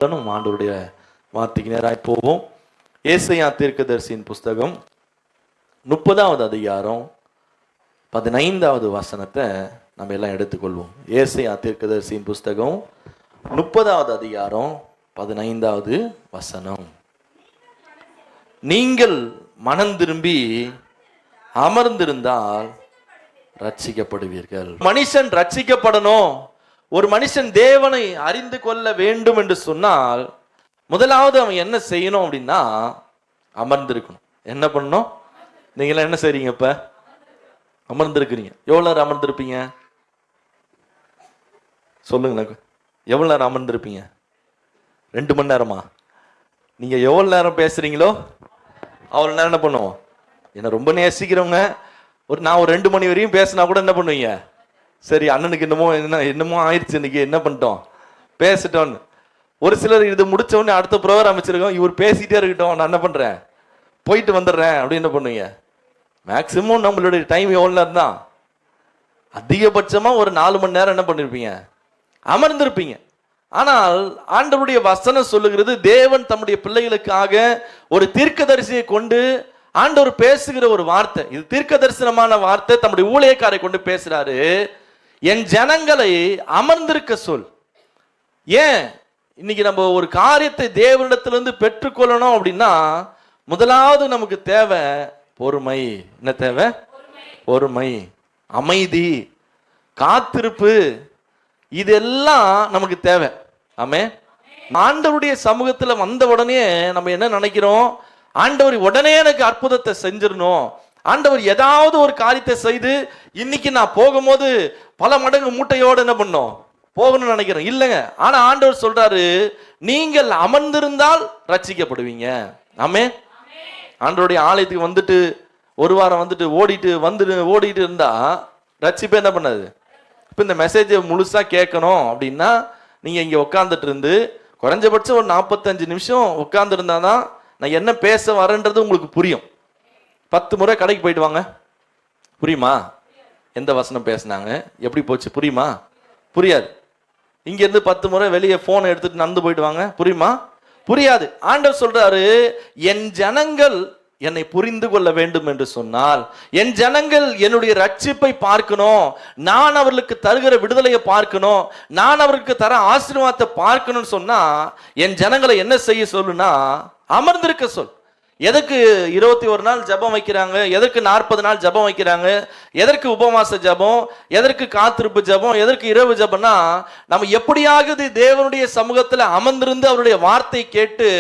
ஆண்டவருடைய வார்த்தைக்கு நேராய் போவோம். ஏசாயா தீர்க்கதரிசியின் புஸ்தகம் 30வது அதிகாரம் 15வது வசனத்தை நம்ம எல்லாம் எடுத்துக்கொள்வோம். ஏசாயா தீர்க்கதரிசியின் புஸ்தகம் 30வது அதிகாரம் 15வது வசனம். நீங்கள் மனம் திரும்பி அமர்ந்திருந்தால் ரட்சிக்கப்படுவீர்கள். மனுஷன் ரட்சிக்கப்படணும், ஒரு மனுஷன் தேவனை அறிந்து கொள்ள வேண்டும் என்று சொன்னால் முதலாவது அவன் என்ன செய்யணும் அப்படின்னா அமர்ந்திருக்கணும். என்ன பண்ணணும்? நீங்களாம் என்ன செய்றீங்க? இப்ப அமர்ந்திருக்கிறீங்க. எவ்வளவு நேரம் அமர்ந்திருப்பீங்க சொல்லுங்க எனக்கு. எவ்வளவு நேரம் அமர்ந்திருப்பீங்க? 2 மணி நேரமா? நீங்க எவ்வளவு நேரம் பேசுறீங்களோ அவ்வளவு நேரம் என்ன பண்ணுவோம்? என்ன ரொம்ப நேசிக்கிறவங்க நான் ஒரு 2 மணி வரையும் பேசினா கூட என்ன பண்ணுவீங்க? சரி, அண்ணனுக்கு என்னமோ ஆயிடுச்சு, இன்னைக்கு என்ன பண்ணிட்டோம், பேசிட்டோன்னு. ஒரு சிலர் இது முடிச்ச உடனே அடுத்த ப்ரோக்ராம் வச்சிருக்கோம், இவர் பேசிட்டே இருக்கட்டும், நான் என்ன பண்றேன், போயிட்டு வந்துடுறேன் அப்படின்னு என்ன பண்ணுவீங்க? மேக்சிமம் நம்மளுடைய டைம் எவ்வளவு நேரம் தான்? அதிகபட்சமா ஒரு 4 மணி நேரம் என்ன பண்ணிருப்பீங்க? அமர்ந்திருப்பீங்க. ஆனால் ஆண்டவருடைய வசனம் சொல்லுகிறது, தேவன் தம்முடைய பிள்ளைகளுக்காக ஒரு தீர்க்கதரிசியை கொண்டு ஆண்டவர் பேசுகிற ஒரு வார்த்தை. இது தீர்க்க தரிசனமான வார்த்தை. தம்முடைய ஊழியக்காரை கொண்டு பேசுறாரு, என் ஜனங்களை அமர்ந்திருக்க சொல். ஏன் இன்னைக்கு நம்ம ஒரு காரியத்தை தேவனிடத்திலிருந்து பெற்றுக்கொள்ளணும் அப்படின்னா முதலாவது நமக்கு தேவை பொறுமை. என்ன தேவை? பொறுமை, அமைதி, காத்திருப்பு. இதெல்லாம் நமக்கு தேவை. ஆமே. ஆண்டவருடைய சமூகத்துல வந்த உடனே நம்ம என்ன நினைக்கிறோம்? ஆண்டவர் உடனே எனக்கு அற்புதத்தை செஞ்சிடணும், ஆண்டவர் ஏதாவது ஒரு காரியத்தை செய்து இன்னைக்கு நான் போகும்போது பல மடங்கு மூட்டையோடு என்ன பண்ணும் போகணும்னு நினைக்கிறேன். இல்லைங்க. ஆனா ஆண்டவர் சொல்றாரு, நீங்கள் அமர்ந்திருந்தால் ரட்சிக்கப்படுவீங்க. ஆமே. ஆண்டவருடைய ஆலயத்துக்கு வந்துட்டு ஒரு வாரம் வந்துட்டு ஓடிட்டு இருந்தா ரட்சிப்பே என்ன பண்ணாது. இப்ப இந்த மெசேஜை முழுசா கேட்கணும் அப்படின்னா நீங்க இங்க உட்காந்துட்டு இருந்து குறைஞ்சபட்சம் ஒரு 45 நிமிஷம் உட்கார்ந்து இருந்தாதான் நான் என்ன பேச வரேன்றது உங்களுக்கு புரியும். 10 முறை கடைக்கு போயிட்டு வாங்க, புரியுமா? எந்த வசனம் பேசினாங்க, எப்படி போச்சு, புரியுமா? புரியாது. இங்க இருந்து 10 முறை வெளியே போன் எடுத்துட்டு நடந்து போயிட்டு வாங்க, புரியுமா? புரியாது. ஆண்டவர் சொல்றாரு, என் ஜனங்கள் என்னை புரிந்து கொள்ள வேண்டும் என்று சொன்னால், என் ஜனங்கள் என்னுடைய ரட்சிப்பை பார்க்கணும், நான் அவர்களுக்கு தருகிற விடுதலையை பார்க்கணும், நான் அவருக்கு தர ஆசீர்வாதத்தை பார்க்கணும்னு சொன்னா என் ஜனங்களை என்ன செய்ய சொல்லுனா அமர்ந்திருக்க சொல். எதற்கு 21 நாள் ஜபம் வைக்கிறாங்க? எதற்கு 40 நாள் ஜபம் வைக்கிறாங்க? எதற்கு உபவாச ஜபம்? எதற்கு காத்திருப்பு ஜபம்? எதற்கு இரவு ஜபம்னா நம்ம எப்படியாவது தேவனுடைய சமூகத்துல அமர்ந்திருந்து அவருடைய வார்த்தை கேட்டு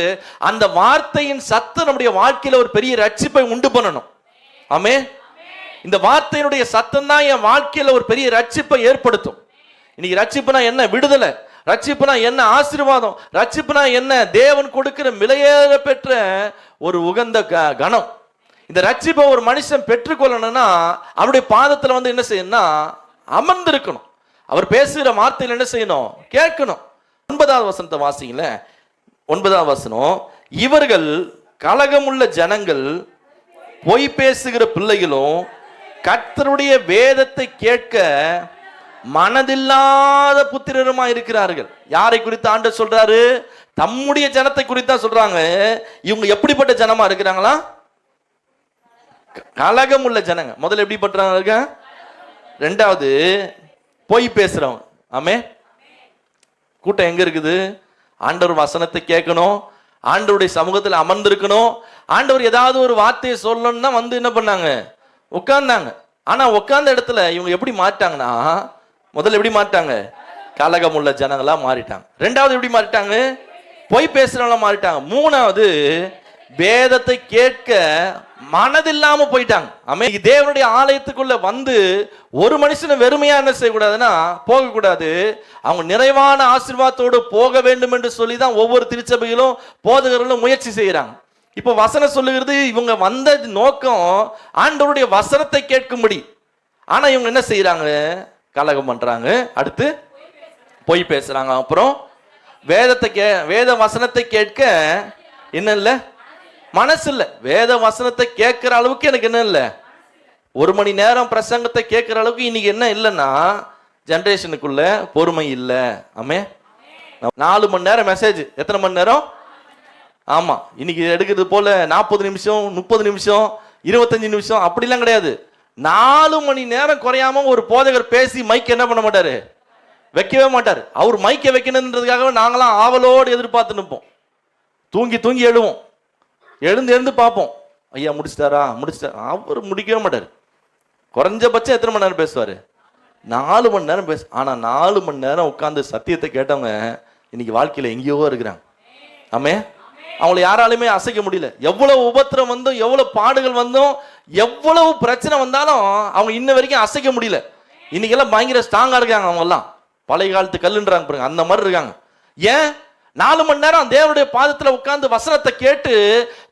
அந்த வார்த்தையின் சத்தம் நம்முடைய வாழ்க்கையில ஒரு பெரிய ரட்சிப்பை உண்டு பண்ணணும். ஆமே. இந்த வார்த்தையினுடைய சத்தம் தான் என் வாழ்க்கையில ஒரு பெரிய ரட்சிப்பை ஏற்படுத்தும். இன்னைக்கு ரட்சிப்புனா என்ன? விடுதலை. ரட்சிப்புனா என்ன? ஆசீர்வாதம். ரட்சிப்புனா என்ன? தேவன் கொடுக்கிற விலையேற பெற்ற ஒரு உகந்த கணம். இந்த ரட்சிப்பை ஒரு மனுஷன் பெற்றுக்கொள்ளணும்னா அவருடைய பாதத்துல வந்து என்ன செய்யணும்னா அமர்ந்திருக்கணும். அவர் பேசுகிற வார்த்தையில் என்ன செய்யணும்? கேட்கணும். 9வது வசனத்தை வாசிங்கள. 9வது வசனம், இவர்கள் கலகமுள்ள ஜனங்கள், பொய் பேசுகிற பிள்ளைகளும், கர்த்தருடைய வேதத்தை கேட்க மனதில்லாத புத்திரருமா இருக்கிறார்கள். யாரை குறித்து ஆண்டவர் சொல்றாரு? தம்முடைய ஜனத்தை குறித்தா சொல்றாங்க. இவங்க எப்படிப்பட்ட ஜனமா இருக்கிறாங்களா? கலகம் உள்ள ஜனங்க. முதல்ல எப்படி பண்றாங்க? 2வது பொய் பேசுறவங்க. ஆமே. கூட்டம் எங்க இருக்குது? ஆண்டவர் வசனத்தை கேட்கணும், ஆண்டவருடைய சமூகத்தில் அமர்ந்திருக்கணும். ஆண்டவர் ஏதாவது ஒரு வார்த்தையை சொல்லணும்னா வந்து என்ன பண்ணாங்க? உட்கார்ந்தாங்க. ஆனா உட்கார்ந்த இடத்துல இவங்க எப்படி மாட்டாங்கன்னா, முதல்ல எப்படி மாட்டாங்க? கலகம் உள்ள ஜனங்களா மாறிட்டாங்க. 2வது எப்படி மாறிட்டாங்க? பொய் பேசுறவங்களா மாறிட்டாங்க. 3வது வேதத்தை கேட்க மனதில்லாம போயிட்டாங்க. ஆமென். தேவனுடைய ஆலயத்துக்குள்ள வந்து ஒரு மனுஷனை வெறுமையா என்ன செய்யக்கூடாதுன்னா போகக்கூடாது. அவங்க நிறைவான ஆசீர்வாதத்தோடு போக வேண்டும் என்று சொல்லி தான் ஒவ்வொரு திருச்சபைகளும் போதகர்களும் முயற்சி செய்யறாங்க. இப்போ வசனம் சொல்லுகிறது, இவங்க வந்த நோக்கம் ஆண்டவருடைய வசனத்தை கேட்கும்படி. ஆனா இவங்க என்ன செய்யறாங்க? கலகம் பண்றாங்க. அடுத்து பொய் பேசுறாங்க. அப்புறம் வேத வசனத்தை கேட்க என்ன இல்லை? மனசு இல்லை. வேத வசனத்தை கேட்கிற அளவுக்கு எனக்கு என்ன இல்லை? 1 மணி நேரம் பிரசங்கத்தை கேட்கிற அளவுக்கு இன்னைக்கு என்ன இல்லைன்னா ஜெனரேஷனுக்குள்ள பொறுமை இல்லை. ஆமே. 4 மணி நேரம் மெசேஜ். எத்தனை மணி நேரம்? ஆமா, இன்னைக்கு எடுக்கிறது போல 40 நிமிஷம், 30 நிமிஷம், 25 நிமிஷம் அப்படிலாம் கிடையாது. 4 மணி நேரம் குறையாம ஒரு போதகர் பேசி மைக் என்ன பண்ண மாட்டாரு, வைக்கவே மாட்டார். அவர் மைக்கை வைக்கணுன்றதுக்காக நாங்களாம் ஆவலோடு எதிர்பார்த்து நிற்போம். தூங்கி தூங்கி எழுவோம், எழுந்து பார்ப்போம், ஐயா முடிச்சிட்டாரா முடிச்சிட்டாரா. அவர் முடிக்கவே மாட்டார். குறைஞ்சபட்சம் எத்தனை மணி நேரம் பேசுவார்? 4 மணி நேரம் பேச. ஆனா 4 மணி நேரம் உட்கார்ந்து சத்தியத்தை கேட்டவங்க இன்னைக்கு வாழ்க்கையில எங்கேயோ இருக்கிறாங்க. ஆமே, அவங்களை யாராலுமே அசைக்க முடியல. எவ்வளவு உபத்திரம் வந்தும், எவ்வளவு பாடுகள் வந்தும், எவ்வளவு பிரச்சனை வந்தாலும் அவங்க இன்ன வரைக்கும் அசைக்க முடியல. இன்னைக்கெல்லாம் பயங்கர ஸ்ட்ராங்கா இருக்காங்க. அவங்க எல்லாம் பழைய காலத்து கல்லுன்றாங்க பாருங்க, அந்த மாதிரி இருக்காங்க. ஏன்? 4 மணி நேரம் தேவனுடைய பாதத்துல உட்கார்ந்து வசனத்தை கேட்டு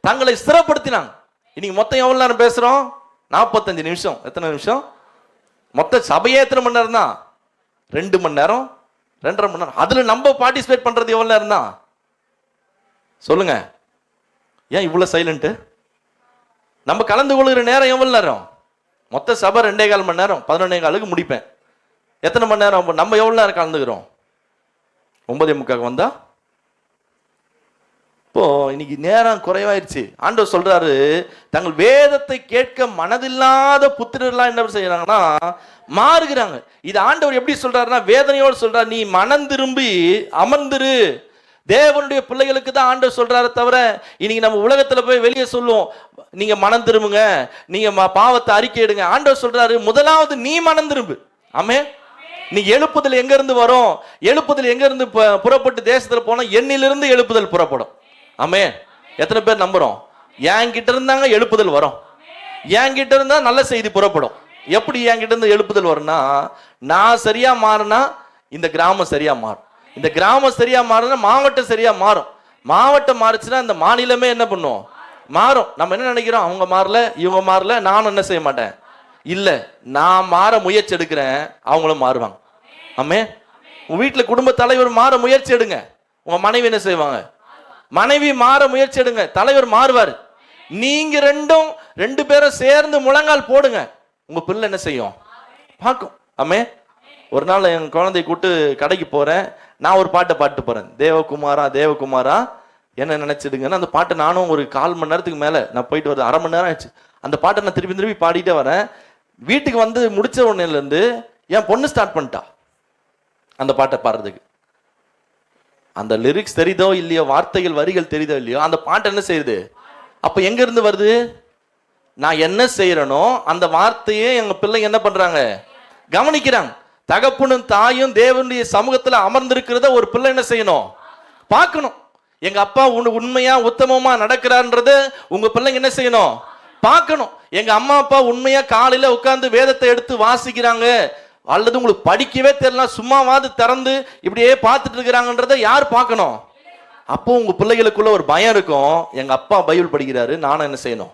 தங்களை ஸ்திரப்படுத்தினாங்க. இன்னைக்கு மொத்தம் எவ்வளவு நேரம் பேசுறோம்? 45 நிமிஷம். எத்தனை நிமிஷம்? மொத்த சபையே எத்தனை மணி நேரம் தான்? 2 மணி நேரம், 2.5 மணி நேரம். அதுல நம்ம பார்ட்டிசிபேட் பண்றது எவ்வளவு நேரம் தான் சொல்லுங்க? ஏன் இவ்வளவு சைலண்ட்? நம்ம கலந்து கொள்கிற நேரம் எவ்வளவு நேரம்? மொத்த சபை 2.25 மணி நேரம், 11.15 முடிப்பேன். எத்தனை மணி நேரம் நம்ம எவ்வளவு நேரம் கலந்துக்கிறோம்? 9:45 வந்தா. இப்போ இன்னைக்கு நேரம் குறைவாயிருச்சு. ஆண்டவர் சொல்றாரு, தங்கள் வேதத்தை கேட்க மனதில்லாத புத்திரர்களா என்ன செய்யறாங்கன்னா மாறுகிறாங்க. இது ஆண்டவர் எப்படி சொல்றாருன்னா வேதனையோடு சொல்றாரு, நீ மனம் திரும்பி அமர்ந்திரு. தேவனுடைய பிள்ளைகளுக்கு தான் ஆண்டவர் சொல்றாரு தவிர, இன்னைக்கு நம்ம உலகத்துல போய் வெளியே சொல்லுவோம், நீங்க மனம் திரும்புங்க, நீங்க பாவத்தை அறிக்கையிடுங்க. ஆண்டவர் சொல்றாரு, முதலாவது நீ மனம் திரும்பு. ஆமே, நீ எழுப்புதல் எங்க இருந்து வரும்? எழுப்புதல் எங்க இருந்து புறப்பட்டு தேசத்துல போனா எண்ணிலிருந்து எழுப்புதல் புறப்படும். ஆமே, எத்தனை பேர் நம்புறோம்? என்கிட்ட இருந்தாங்க எழுப்புதல் வரும், என்கிட்ட இருந்தா நல்ல செய்தி புறப்படும். எப்படி என்கிட்ட இருந்து எழுப்புதல் வரும்னா, நான் சரியா மாறினா இந்த கிராமம் சரியா மாறும், இந்த கிராமம் சரியா மாறினா மாவட்டம் சரியா மாறும், மாவட்டம் மாறுச்சுன்னா இந்த மாநிலமே என்ன பண்ணும்? மாறும். நம்ம என்ன நினைக்கிறோம்? அவங்க மாறல, இவங்க மாறல, நானும் என்ன செய்ய மாட்டேன். இல்ல, நான் மாற முயற்சி எடுக்கிறேன், அவங்களும் மாறுவாங்க. ஆமே, உங்க வீட்டுல குடும்ப தலைவர் மாற முயற்சி எடுங்க, உங்க மனைவி என்ன செய்வாங்க? மனைவி மாற முயற்சி எடுங்க, தலைவர் மாறுவார். நீங்க ரெண்டு பேரும் சேர்ந்து முழங்கால் போடுங்க, உங்க பிள்ளை என்ன செய்யும்? பார்க்கும். ஆமே, ஒரு நாள் என் குழந்தை கூட்டு கடைக்கு போறேன், நான் ஒரு பாட்டை பாட்டு போறேன், தேவகுமாரா தேவகுமாரா என்ன நினைச்சிடுங்கன்னு. அந்த பாட்டை நானும் ஒரு 1/4 மணி நேரத்துக்கு மேல நான் போயிட்டு வரது, 1/2 மணி நேரம் ஆயிடுச்சு. அந்த பாட்டை நான் திருப்பி பாடிட்டே வரேன். வீட்டுக்கு வந்து முடிச்ச உடனேல இருந்து என் பொண்ணு ஸ்டார்ட் பண்ணிட்டா அந்த பாட்டை பாடுறதுக்கு. அந்த லிரிக்ஸ் தெரியுதோ இல்லையோ, வார்த்தைகள் வரிகள் தெரியுதோ இல்லையோ, அந்த பாட்டு என்ன செய்யுது? அப்ப எங்க இருந்து வருது? நான் என்ன செய்யறனோ அந்த வார்த்தையே எங்க பிள்ளைங்க என்ன பண்றாங்க? கவனிக்கிறாங்க. தகப்பனும் தாயும் தேவனுடைய சமூகத்துல அமர்ந்திருக்கிறத ஒரு பிள்ளை என்ன செய்யணும்? பார்க்கணும். எங்க அப்பா உண்மையா உத்தமமா நடக்கிறார்ன்றத உங்க பிள்ளைங்க என்ன செய்யணும்? பார்க்கணும். எங்க அம்மா அப்பா உண்மையா காலையில உட்கார்ந்து வேதத்தை எடுத்து வாசிக்கிறாங்க, அல்லது உங்களுக்கு படிக்கவே தெரியல, சும்மாவாது திறந்து இப்படியே பார்த்துட்டு இருக்கிறாங்கன்றத யார் பார்க்கணும்? அப்போ உங்க பிள்ளைகளுக்குள்ள ஒரு பயம் இருக்கும், எங்க அப்பா பைபிள் படிக்கிறாரு, நானும் என்ன செய்யணும்?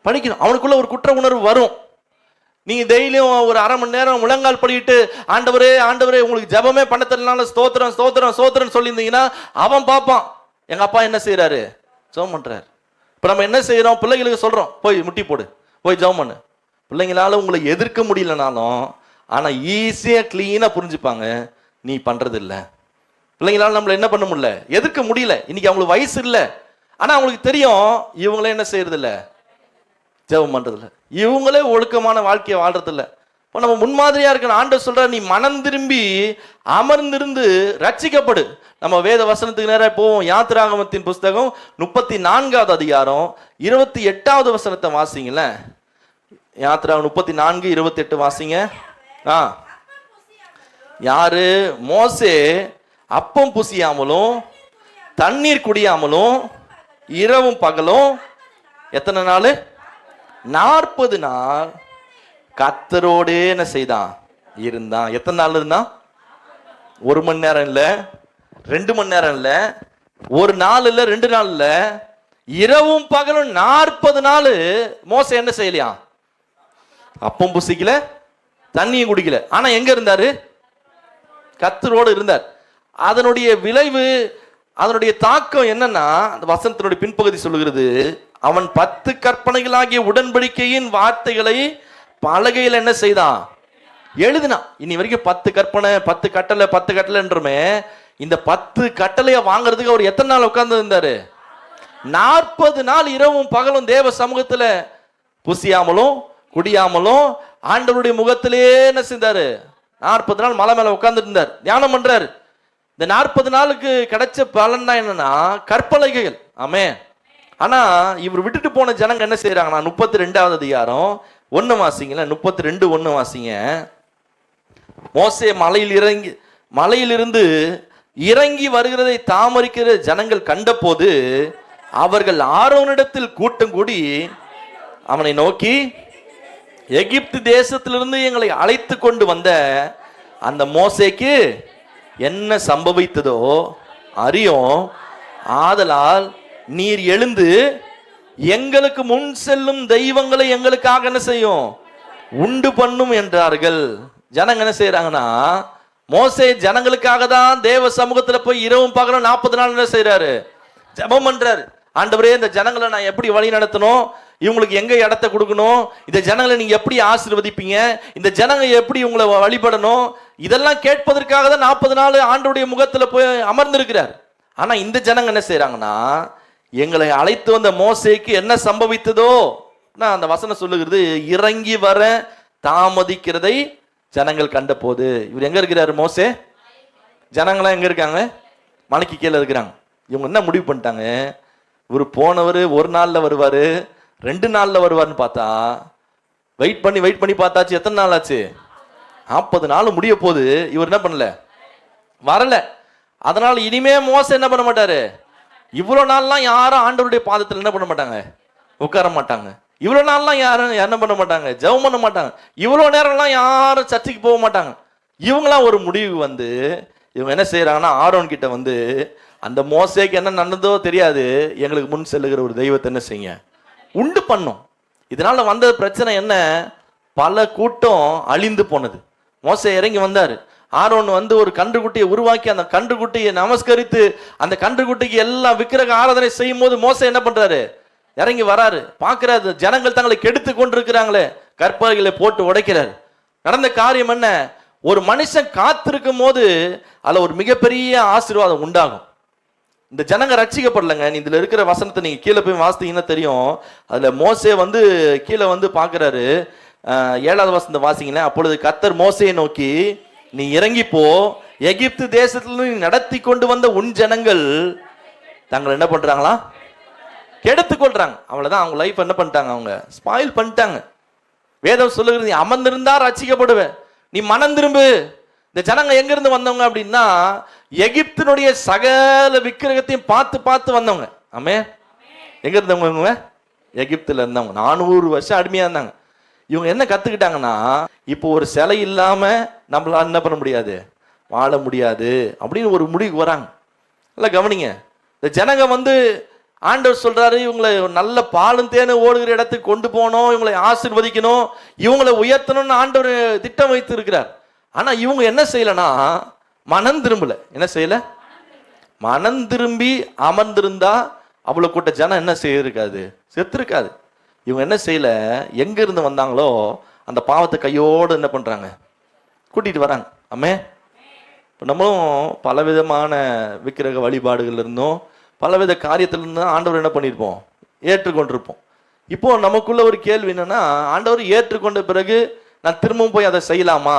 படிக்கணும். அவனுக்குள்ள ஒரு குற்ற உணர்வு வரும். நீங்க டெய்லியும் ஒரு 1/2 மணி நேரம் முழங்கால் படிக்கிட்டு, ஆண்டவரே ஆண்டவரே உங்களுக்கு ஜெபமே பண்ண தெரியலனால ஸ்தோத்திரம் ஸ்தோத்திரம் ஸ்தோத்திரம் சொல்லியிருந்தீங்கன்னா அவன் பார்ப்பான், எங்க அப்பா என்ன செய்யறாரு? ஜெபம் பண்றாரு. இப்ப நம்ம என்ன செய்யறோம்? பிள்ளைகளுக்கு சொல்றோம், போய் முட்டி போடு, போய் ஜெபம் பண்ணு. பிள்ளைங்களால உங்களை எதிர்க்க முடியலனாலும் ஆனா ஈஸியா கிளீனா புரிஞ்சுப்பாங்க, நீ பண்றது இல்ல. பிள்ளைங்களால நம்மள என்ன பண்ண முடியல, எதிர்க்க முடியல. இன்னைக்கு அவங்களுக்கு வயசு இல்லை, ஆனா அவங்களுக்கு தெரியும் இவங்களே என்ன செய்யறது இல்ல, ஜெபம் பண்றது இல்ல, இவங்களே ஒழுக்கமான வாழ்க்கையை வாழ்றது இல்ல. இப்போ நம்ம முன்மாதிரியா இருக்கணும். ஆண்டவர் சொல்ற, நீ மனம் திரும்பி அமர்ந்திருந்து ரட்சிக்கப்படு. நம்ம வேத வசனத்துக்கு நேரம் போவோம். யாத்திராகமத்தின் புஸ்தகம் 34வது அதிகாரம் 28வது வசனத்தை வாசிங்கள. யாத்திராகம் 34:28 வாசிங்க. யாரு? மோசே அப்பம் புசியாமலும் தண்ணீர் குடியாமலும் இரவும் பகலும் எத்தனை நாள்? 40 நாள் கர்த்தரோடே என்ன செய்தான்? இருந்தான். எத்தனை நாள் இருந்தான்? 1 மணி நேரம் இல்ல, 2 மணி நேரம் இல்ல, 1 நாள் இல்ல, 2 நாள் இல்ல, இரவும் பகலும் 40 நாள் மோசே என்ன செய்யலையா? அப்பம் புசிக்கல, தண்ணியும் குடிக்கல. ஆனா எங்க இருந்தாரு? கர்த்தரோடு இருந்தார். அதனுடைய விளைவு, அதனுடைய தாக்கம் என்னன்னா, அந்த வசனத்தினுடைய பின்பகுதி சொல்லுகிறது, அவன் 10 கற்பனைகளாகிய உடன்படிக்கையின் வார்த்தைகளை பலகையில் என்ன செய்தான்? எழுதினான். இனி வரைக்கும் 10 கற்பனை 10 கட்டளை 10 கட்டளைன்றமே, இந்த 10 கட்டளையை வாங்குறதுக்கு அவர் எத்தனை நாள் உட்கார்ந்து இருந்தாரு? 40 நாள் இரவும் பகலும் தேவ சமூகத்துல புசியாமலும் குடியாமலும் ஆண்டவருடைய முகத்திலே என்ன செஞ்சாரு? 40 நாள் மலை மேல உட்கார்ந்து இருந்தார், தியானம் பண்றாரு. இந்த 40 நாளுக்கு கிடைச்ச பலன் தான் என்னன்னா கற்பலகைகள். ஆமே. ஆனா இவர் விட்டுட்டு போன ஜனங்க என்ன செய்யறாங்கன்னா 32வது அதிகாரம் 1 வாசிங்கள, 32:1 வாசிங்க. மோசே மலையிலிருந்து இறங்கி வருகிறதை தாமரிக்கிற ஜனங்கள் கண்டபோது அவர்கள் ஆரோனிடத்தில் கூட்டம் கூடி அவனை நோக்கி, எகிப்து தேசத்திலிருந்து எங்களை அழைத்து கொண்டு வந்த அந்த மோசேக்கு என்ன சம்பவித்ததோ அறியும், ஆதலால் நீர் எழுந்து எங்களுக்கு முன் செல்லும் தெய்வங்களை எங்களுக்காக என்ன செய்யும், உண்டு பண்ணும் என்றார்கள். ஜனங்க என்ன செய்யறாங்கன்னா, மோசே ஜனங்களுக்காக தான் தேவ சமூகத்துல போய் இரவும் பகலும் 40 நாள் என்ன செய்யறாரு? ஜெபம் பண்றாரு. ஆண்டவரே, இந்த ஜனங்களை நான் எப்படி வழி நடத்தணும், இவங்களுக்கு எங்க இடத்த கொடுக்கணும், இந்த ஜனங்களை நீங்க எப்படி ஆசீர்வதிப்பீங்க, இந்த ஜனங்க எப்படி உங்களை வழிபடணும், இதெல்லாம் கேட்பதற்காக தான் 40 நாள் ஆண்டவருடைய முகத்துல போய் அமர்ந்திருக்கிறார். ஆனா இந்த ஜனங்க என்ன செய்யறாங்கன்னா, எங்களை அழைத்து வந்த மோசேக்கு என்ன சம்பவித்ததோ, நான் அந்த வசனம் சொல்லுகிறது, இறங்கி வர தாமதிக்கிறதை ஜனங்கள் கண்ட போது. இவர் எங்க இருக்கிறாரு? மோசே. ஜனங்களாம் எங்க இருக்காங்க? மலைக்கு கீழே இருக்கிறாங்க. இவங்க என்ன முடிவு பண்ணிட்டாங்க? இவர் போனவர் 1 நாள்ல வருவாரு, 2 நாள்ல வருவார்னு பார்த்தா வெயிட் பண்ணி பார்த்தாச்சு. எத்தனை நாள் ஆச்சு? 40 நாள் முடிய போது. இவர் என்ன பண்ணல? வரல. அதனால இனிமே மோசே என்ன பண்ண மாட்டாரு? இவ்வளவு நாள்லாம் யாரும் ஆண்டவருடைய பாதத்தில் என்ன பண்ண மாட்டாங்க? உட்கார மாட்டாங்க. இவ்வளவு நாள்லாம் யாரும் என்ன பண்ண மாட்டாங்க? ஜெபம் பண்ண மாட்டாங்க. இவ்வளவு நேரம்லாம் யாரும் சர்ச்சைக்கு போக மாட்டாங்க. இவங்களாம் ஒரு முடிவு வந்து இவங்க என்ன செய்யறாங்கன்னா, ஆரோன் கிட்ட வந்து, அந்த மோசேக்கு என்ன நடந்ததோ தெரியாது, எங்களுக்கு முன் செல்லுகிற ஒரு தெய்வத்தை என்ன செய்ய உண்டு பண்ணும். இதனால வந்த பிரச்சனை என்ன? பல கூட்டம் அழிந்து போனது. மோசே இறங்கி வந்தாரு. ஆரோன் வந்து ஒரு கன்றுக்குட்டியை உருவாக்கி அந்த கன்றுக்குட்டியை நமஸ்கரித்து அந்த கன்றுக்குட்டிக்கு எல்லாம் விக்கிரக ஆராதனை செய்யும் போது மோசே என்ன பண்றாரு? இறங்கி வராரு. பார்க்கிறாரு, ஜனங்கள் தங்களை கெடுத்து கொண்டிருக்கிறாங்களே, கற்பனைகளை போட்டு உடைக்கிறாரு. நடந்த காரியம் என்ன? ஒரு மனுஷன் காத்திருக்கும் போது அதுல ஒரு மிகப்பெரிய ஆசீர்வாதம் உண்டாகும். இந்த ஜனங்க ரட்சிக்கப்படலைங்க. இதுல இருக்கிற வசனத்தை நீங்க கீழே போய் வாசித்தீங்கன்னா தெரியும். அதுல மோசே வந்து கீழே வந்து பாக்குறாரு. 7வது வசனத்தை வாசிங்களேன். அப்பொழுது கர்த்தர் மோசேயை நோக்கி, நீ இறங்கி போ, எகிப்து தேசத்துல நீ நடத்தி கொண்டு வந்த உன் ஜனங்கள் தங்களை என்ன பண்றாங்களா? கெடுத்து கொள்றாங்க. அவ்வளவுதான். அவங்க லைஃப் என்ன பண்ணிட்டாங்க? அவங்க ஸ்பாயில் பண்ணிட்டாங்க. வேதம் சொல்லுகிறது, நீ அமர்ந்திருந்தா ரட்சிக்கப்படுவ, நீ மனம் திரும்பு. இந்த ஜனங்க எங்க இருந்து வந்தவங்க அப்படின்னா, எகிப்தினுடைய சகல விக்கிரகத்தையும் பார்த்து பார்த்து வந்தவங்க. ஆமே. எங்க இருந்தவங்க? இவங்க எகிப்துல இருந்தவங்க. 400 வருஷம் அடிமையா இருந்தாங்க. இவங்க என்ன கத்துக்கிட்டாங்கன்னா, இப்போ ஒரு சிலை இல்லாம நம்மளால என்ன பண்ண முடியாது, வாழ முடியாது அப்படின்னு ஒரு முடிவுக்கு வராங்க. இல்லை கவனிங்க. இந்த ஜனங்க வந்து ஆண்டவர் சொல்றாரு, இவங்களை நல்ல பாலும் தேனும் ஓடுகிற இடத்துக்கு கொண்டு போகணும், இவங்களை ஆசீர்வதிக்கணும், இவங்களை உயர்த்தணும்னு ஆண்டவர் திட்டம் வைத்து இருக்கிறார். ஆனா இவங்க என்ன செய்யலன்னா, மனம் திரும்பல. என்ன செய்யல? மனம் திரும்பி அமர்ந்திருந்தா அவ்வளவு கூட்ட ஜனம் என்ன செய்யிருக்காது? செத்துருக்காது. இவங்க என்ன செய்யல? எங்க இருந்து வந்தாங்களோ அந்த பாவத்தை கையோடு என்ன பண்றாங்க? கூட்டிட்டு வராங்க. ஆமே. இப்போ நம்மளும் பலவிதமான விக்கிரக வழிபாடுகள் இருந்தோம், பலவித காரியத்திலிருந்து ஆண்டவர் என்ன பண்ணியிருப்போம்? ஏற்றுக்கொண்டிருப்போம். இப்போ நமக்குள்ள ஒரு கேள்வி என்னன்னா, ஆண்டவர் ஏற்றுக்கொண்ட பிறகு நான் திரும்பவும் போய் அதை செய்யலாமா?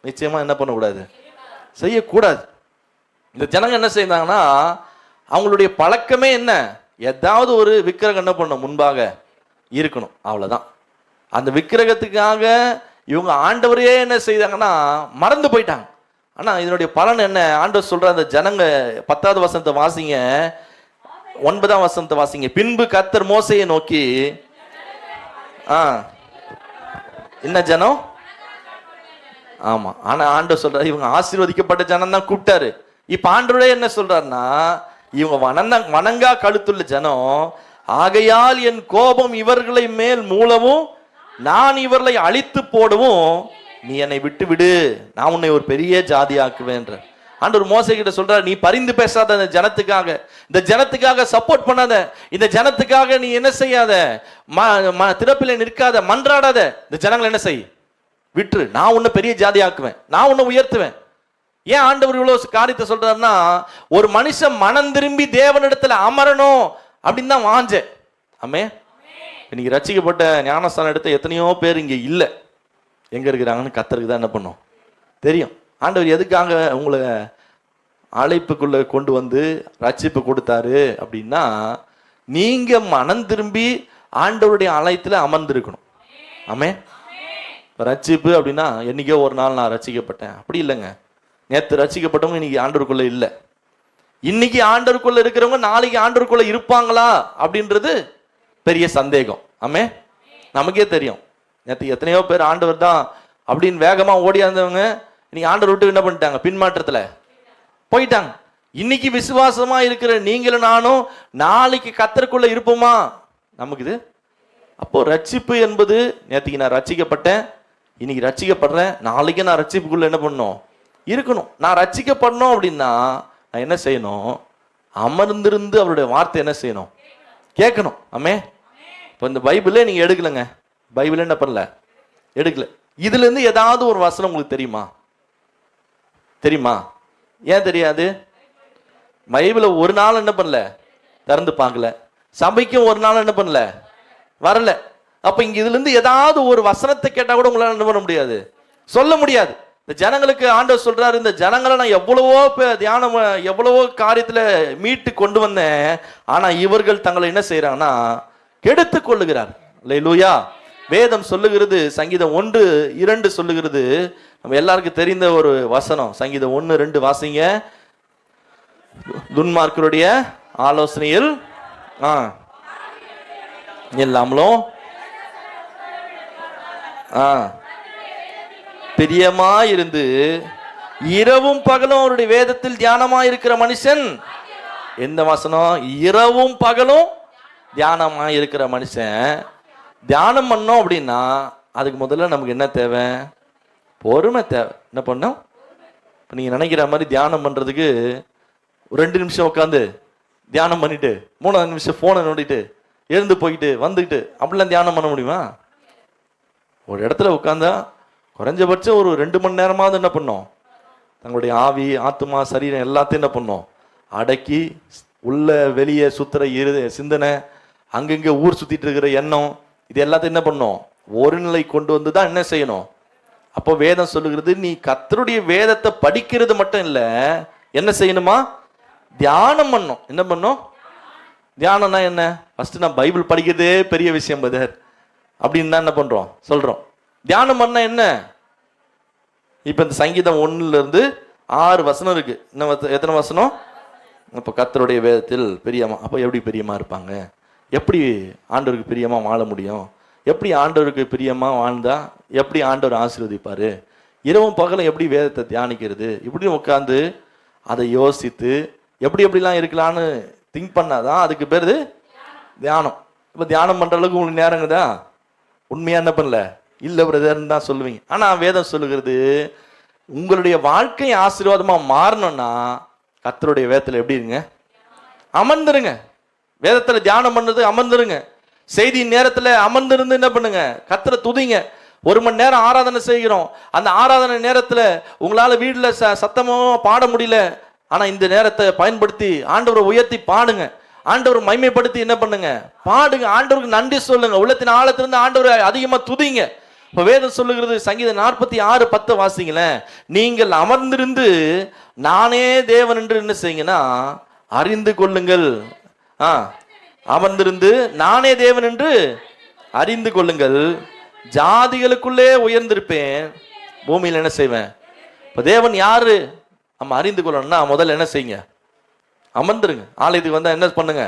நிச்சயமா என்ன பண்ணக்கூடாது? செய்யக்கூடாது. இந்த ஜனங்க என்ன செய்தாங்கன்னா, அவங்களுடைய பழக்கமே என்ன? ஏதாவது ஒரு விக்கிரகம் என்ன பண்ணும்? முன்பாக இருக்கணும். அவ்வளவுதான். அந்த விக்கிரகத்துக்காக இவங்க ஆண்டவரையே என்ன செய்தாங்கன்னா மறந்து போயிட்டாங்க. ஆனா இதனுடைய பலன் என்ன? ஆண்டவர் சொல்ற அந்த ஜனங்க 10வது வசனத்தை வாசிங்க, 9ஆம் வசனத்தை வாசிங்க. பின்பு கர்த்தர் மோசேயை நோக்கி, என்ன ஜனம்? ஆமா. ஆனா ஆண்டவர் சொல்றாரு, இவங்க ஆசீர்வதிக்கப்பட்ட ஜனம் தான் கூப்பிட்டாரு. இப்ப ஆண்டவரே என்ன சொல்றாருன்னா, இவங்க வணங்கா கழுத்துள்ள ஜனம், ஆகையால் என் கோபம் இவர்களை மேல் மூலவும் நான் இவர்களை அழித்து போடவும் நீ என்னை விட்டு விடு, நான் உன்னை ஒரு பெரிய ஜாதி ஆக்குவேன். ஆண்டவர் மோசே கிட்ட சொல்றாரு, நீ பரிந்து பேசாத, இந்த ஜனத்துக்காக, இந்த ஜனத்துக்காக சப்போர்ட் பண்ணாத, இந்த ஜனத்துக்காக நீ என்ன செய்யாத, திறப்பில நிற்காத, மன்றாடாத, இந்த ஜனங்களை என்ன செய்? விட்டுரு, நான் உன்னை பெரிய ஜாதி ஆக்குவேன், நான் உன்னை உயர்த்துவேன். ஏன் ஆண்டவர் இவ்வளவு காரியத்தை சொல்றாருன்னா, ஒரு மனுஷன் மனம் திரும்பி தேவனிடத்துல அமரணும் அப்படின்னு தான் வாஞ்சேன். ஆமே. இன்னைக்கு ரட்சிக்கப்பட்ட ஞானஸ்தானம் எடுத்த எத்தனையோ பேர் இங்க இல்லை. எங்க இருக்கிறாங்கன்னு கர்த்தருக்கு தான் என்ன பண்ணும் தெரியும். ஆண்டவர் எதுக்காக உங்களை அழைப்புக்குள்ள கொண்டு வந்து ரட்சிப்பு கொடுத்தாரு அப்படின்னா, நீங்க மனம் திரும்பி ஆண்டவருடைய அழைத்துல அமர்ந்திருக்கணும். ஆமே. ரட்சிப்பு அப்படின்னா என்னைக்கோ ஒரு நாள் நான் ரட்சிக்கப்பட்டேன் அப்படி இல்லைங்க. நேற்று ரட்சிக்கப்பட்டவங்க இன்னைக்கு ஆண்டவருக்குள்ள இல்லை. இன்னைக்கு ஆண்டவருக்குள்ள இருக்கிறவங்க நாளைக்கு ஆண்டவருக்குள்ள இருப்பாங்களா அப்படின்றது பெரிய சந்தேகம். ஆமே. நமக்கே தெரியும் நேற்று எத்தனையோ பேர் ஆண்டவர் தான் அப்படின்னு வேகமா ஓடியாந்தவங்க இன்னைக்கு ஆண்டவர் விட்டு என்ன பண்ணிட்டாங்க, பின்மாற்றத்துல போயிட்டாங்க. இன்னைக்கு விசுவாசமா இருக்கிற நீங்களும் நானும் நாளைக்கு கர்த்தருக்குள்ள இருப்போமா? நமக்கு இது அப்போ ரட்சிப்பு என்பது, நேற்றுக்கு நான் ரட்சிக்கப்பட்டேன், இன்னைக்கு ரட்சிக்கப்படுறேன், நாளைக்கு நான் ரட்சிப்புக்குள்ள என்ன பண்ணணும் இருக்கணும். நான் ரட்சிக்கப்படணும் அப்படின்னா நான் என்ன செய்யணும்? அமர்ந்திருந்து அவருடைய வார்த்தை என்ன செய்யணும்? கேட்கணும். ஆமே. இப்போ இந்த பைபிளே நீங்க எடுக்கலங்க, பைபிளே என்ன பண்ணல எடுக்கல. இதுல இருந்து ஏதாவது ஒரு வசனம் உங்களுக்கு தெரியுமா? தெரியுமா? ஏன் தெரியாது? பைபிளை ஒரு நாள் என்ன பண்ணல திறந்து பார்க்கல, சபைக்கும் ஒரு நாள் என்ன பண்ணல வரல. அப்ப இங்க இதுல இருந்து ஏதாவது ஒரு வசனத்தை கேட்டா கூட உங்களால என்ன பண்ண முடியாது, சொல்ல முடியாது. இந்த ஜனங்களுக்கு ஆண்டவர் சொல்றாரு, இந்த ஜனங்களை நான் எவ்வளவோ தியானம் எவ்வளவோ காரியத்துல மீட்டு கொண்டு வந்தேன், ஆனா இவர்கள் தங்களை என்ன செய்யறாங்கன்னா கெடுத்து கொள்ளுகிறார். அல்லேலூயா. வேதம் சொல்லுகிறது, சங்கீதம் 1:2 சொல்லுகிறது, நம்ம எல்லாருக்கும் தெரிந்த ஒரு வசனம். சங்கீதம் 1:2 வாசிங்க. துன்மார்க்கருடைய ஆலோசனையில் எல்லாமலும் பிரியமா இருந்து இரவும் பகலும் அவருடைய வேதத்தில் தியானமா இருக்கிற மனுஷன். எந்த வசனம்? இரவும் பகலும் தியானமா இருக்கிற மனுஷன். தியானம் பண்ணோம் அப்படின்னா அதுக்கு முதல்ல நமக்கு என்ன தேவை? பொறுமை தேவை. என்ன பண்ணோம்? இப்போ நீங்கள் நினைக்கிற மாதிரி தியானம் பண்ணுறதுக்கு ஒரு 2 நிமிஷம் உட்காந்து தியானம் பண்ணிட்டு 3 நிமிஷம் ஃபோனை நோண்டிட்டு எழுந்து போய்கிட்டு வந்துக்கிட்டு அப்படிலாம் தியானம் பண்ண முடியுமா? ஒரு இடத்துல உட்காந்தா குறைஞ்சபட்சம் ஒரு 2 மணி நேரமாவது என்ன பண்ணோம், தங்களுடைய ஆவி ஆத்மா சரீரம் எல்லாத்தையும் என்ன பண்ணோம் அடக்கி, உள்ள வெளியே சுத்துற சிந்தனை, அங்கங்கே ஊர் சுத்திட்டு இருக்கிற எண்ணம், இது எல்லாத்தையும் என்ன பண்ணோம் ஒரு நிலை கொண்டு வந்து தான் என்ன செய்யணும். அப்போ வேதம் சொல்லுகிறது, நீ கர்த்தருடைய வேதத்தை படிக்கிறது மட்டும் இல்லை, என்ன செய்யணுமா? தியானம் பண்ணும். என்ன பண்ணும்? தியானம்னா என்ன? ஃபர்ஸ்ட் நான் பைபிள் படிக்கிறதே பெரிய விஷயம் பதர் அப்படின்னு தான் என்ன பண்றோம் சொல்றோம். தியானம் பண்ண என்ன? இப்ப இந்த சங்கீதம் 1 6 வசனம் இருக்கு. இன்னும் எத்தனை வசனம்? இப்போ கர்த்தருடைய வேதத்தில் பிரியமா. அப்போ எப்படி பிரியமா இருப்பாங்க? எப்படி ஆண்டவருக்கு பிரியமா வாழ முடியும்? எப்படி ஆண்டவருக்கு பிரியமா வாழ்ந்தா எப்படி ஆண்டவர் ஆசீர்வதிப்பாரு? இரவும் பகலும் எப்படி வேதத்தை தியானிக்கிறது? இப்படி உட்காந்து அதை யோசித்து எப்படி எப்படிலாம் இருக்கலான்னு திங்க் பண்ணாதான் அதுக்கு பேர் தியானம். இப்போ தியானம் பண்ற அளவுக்கு உங்களுக்கு நேரங்குதா? உண்மையா என்ன பண்ணல இல்லை பிரதர்ன்னு தான் சொல்லுவீங்க. ஆனா வேதம் சொல்லுகிறது, உங்களுடைய வாழ்க்கை ஆசீர்வாதமா மாறணும்னா கர்த்தருடைய வேதத்துல எப்படி இருங்க? அமர்ந்துருங்க. வேதத்துல தியானம் பண்றது அமர்ந்துருங்க. செய்தி நேரத்துல அமர்ந்திருந்து என்ன பண்ணுங்க? கர்த்தரை துதிங்க. 1 மணி நேரம் ஆராதனை செய்கிறோம். அந்த ஆராதனை நேரத்துல உங்களால வீட்டுல சத்தமோ பாட முடியல, ஆனா இந்த நேரத்தை பயன்படுத்தி ஆண்டவரை உயர்த்தி பாடுங்க. ஆண்டவரை மைமைப்படுத்தி என்ன பண்ணுங்க? பாடுங்க. ஆண்டவருக்கு நன்றி சொல்லுங்க. உள்ளத்தின் ஆழத்திலிருந்து ஆண்டவரை அதிகமா துதிங்க. இப்ப வேதம் சொல்லுகிறது, சங்கீதம் 46:10 வாசிங்களேன். நீங்கள் அமர்ந்திருந்து நானே தேவன் என்று என்ன செய்யுங்கன்னா அறிந்து கொள்ளுங்கள். அமர்ந்திருந்து நானே தேவன் என்று அறிந்து கொள்ளுங்கள். ஜாதிகளுக்குள்ளே உயர்ந்திருப்பேன், பூமியில் என்ன செய்வேன்? இப்ப தேவன் யாரு நம்ம அறிந்து கொள்ளணும்னா முதல்ல என்ன செய்யுங்க? அமர்ந்துருங்க. ஆலயத்துக்கு வந்தா என்ன பண்ணுங்க?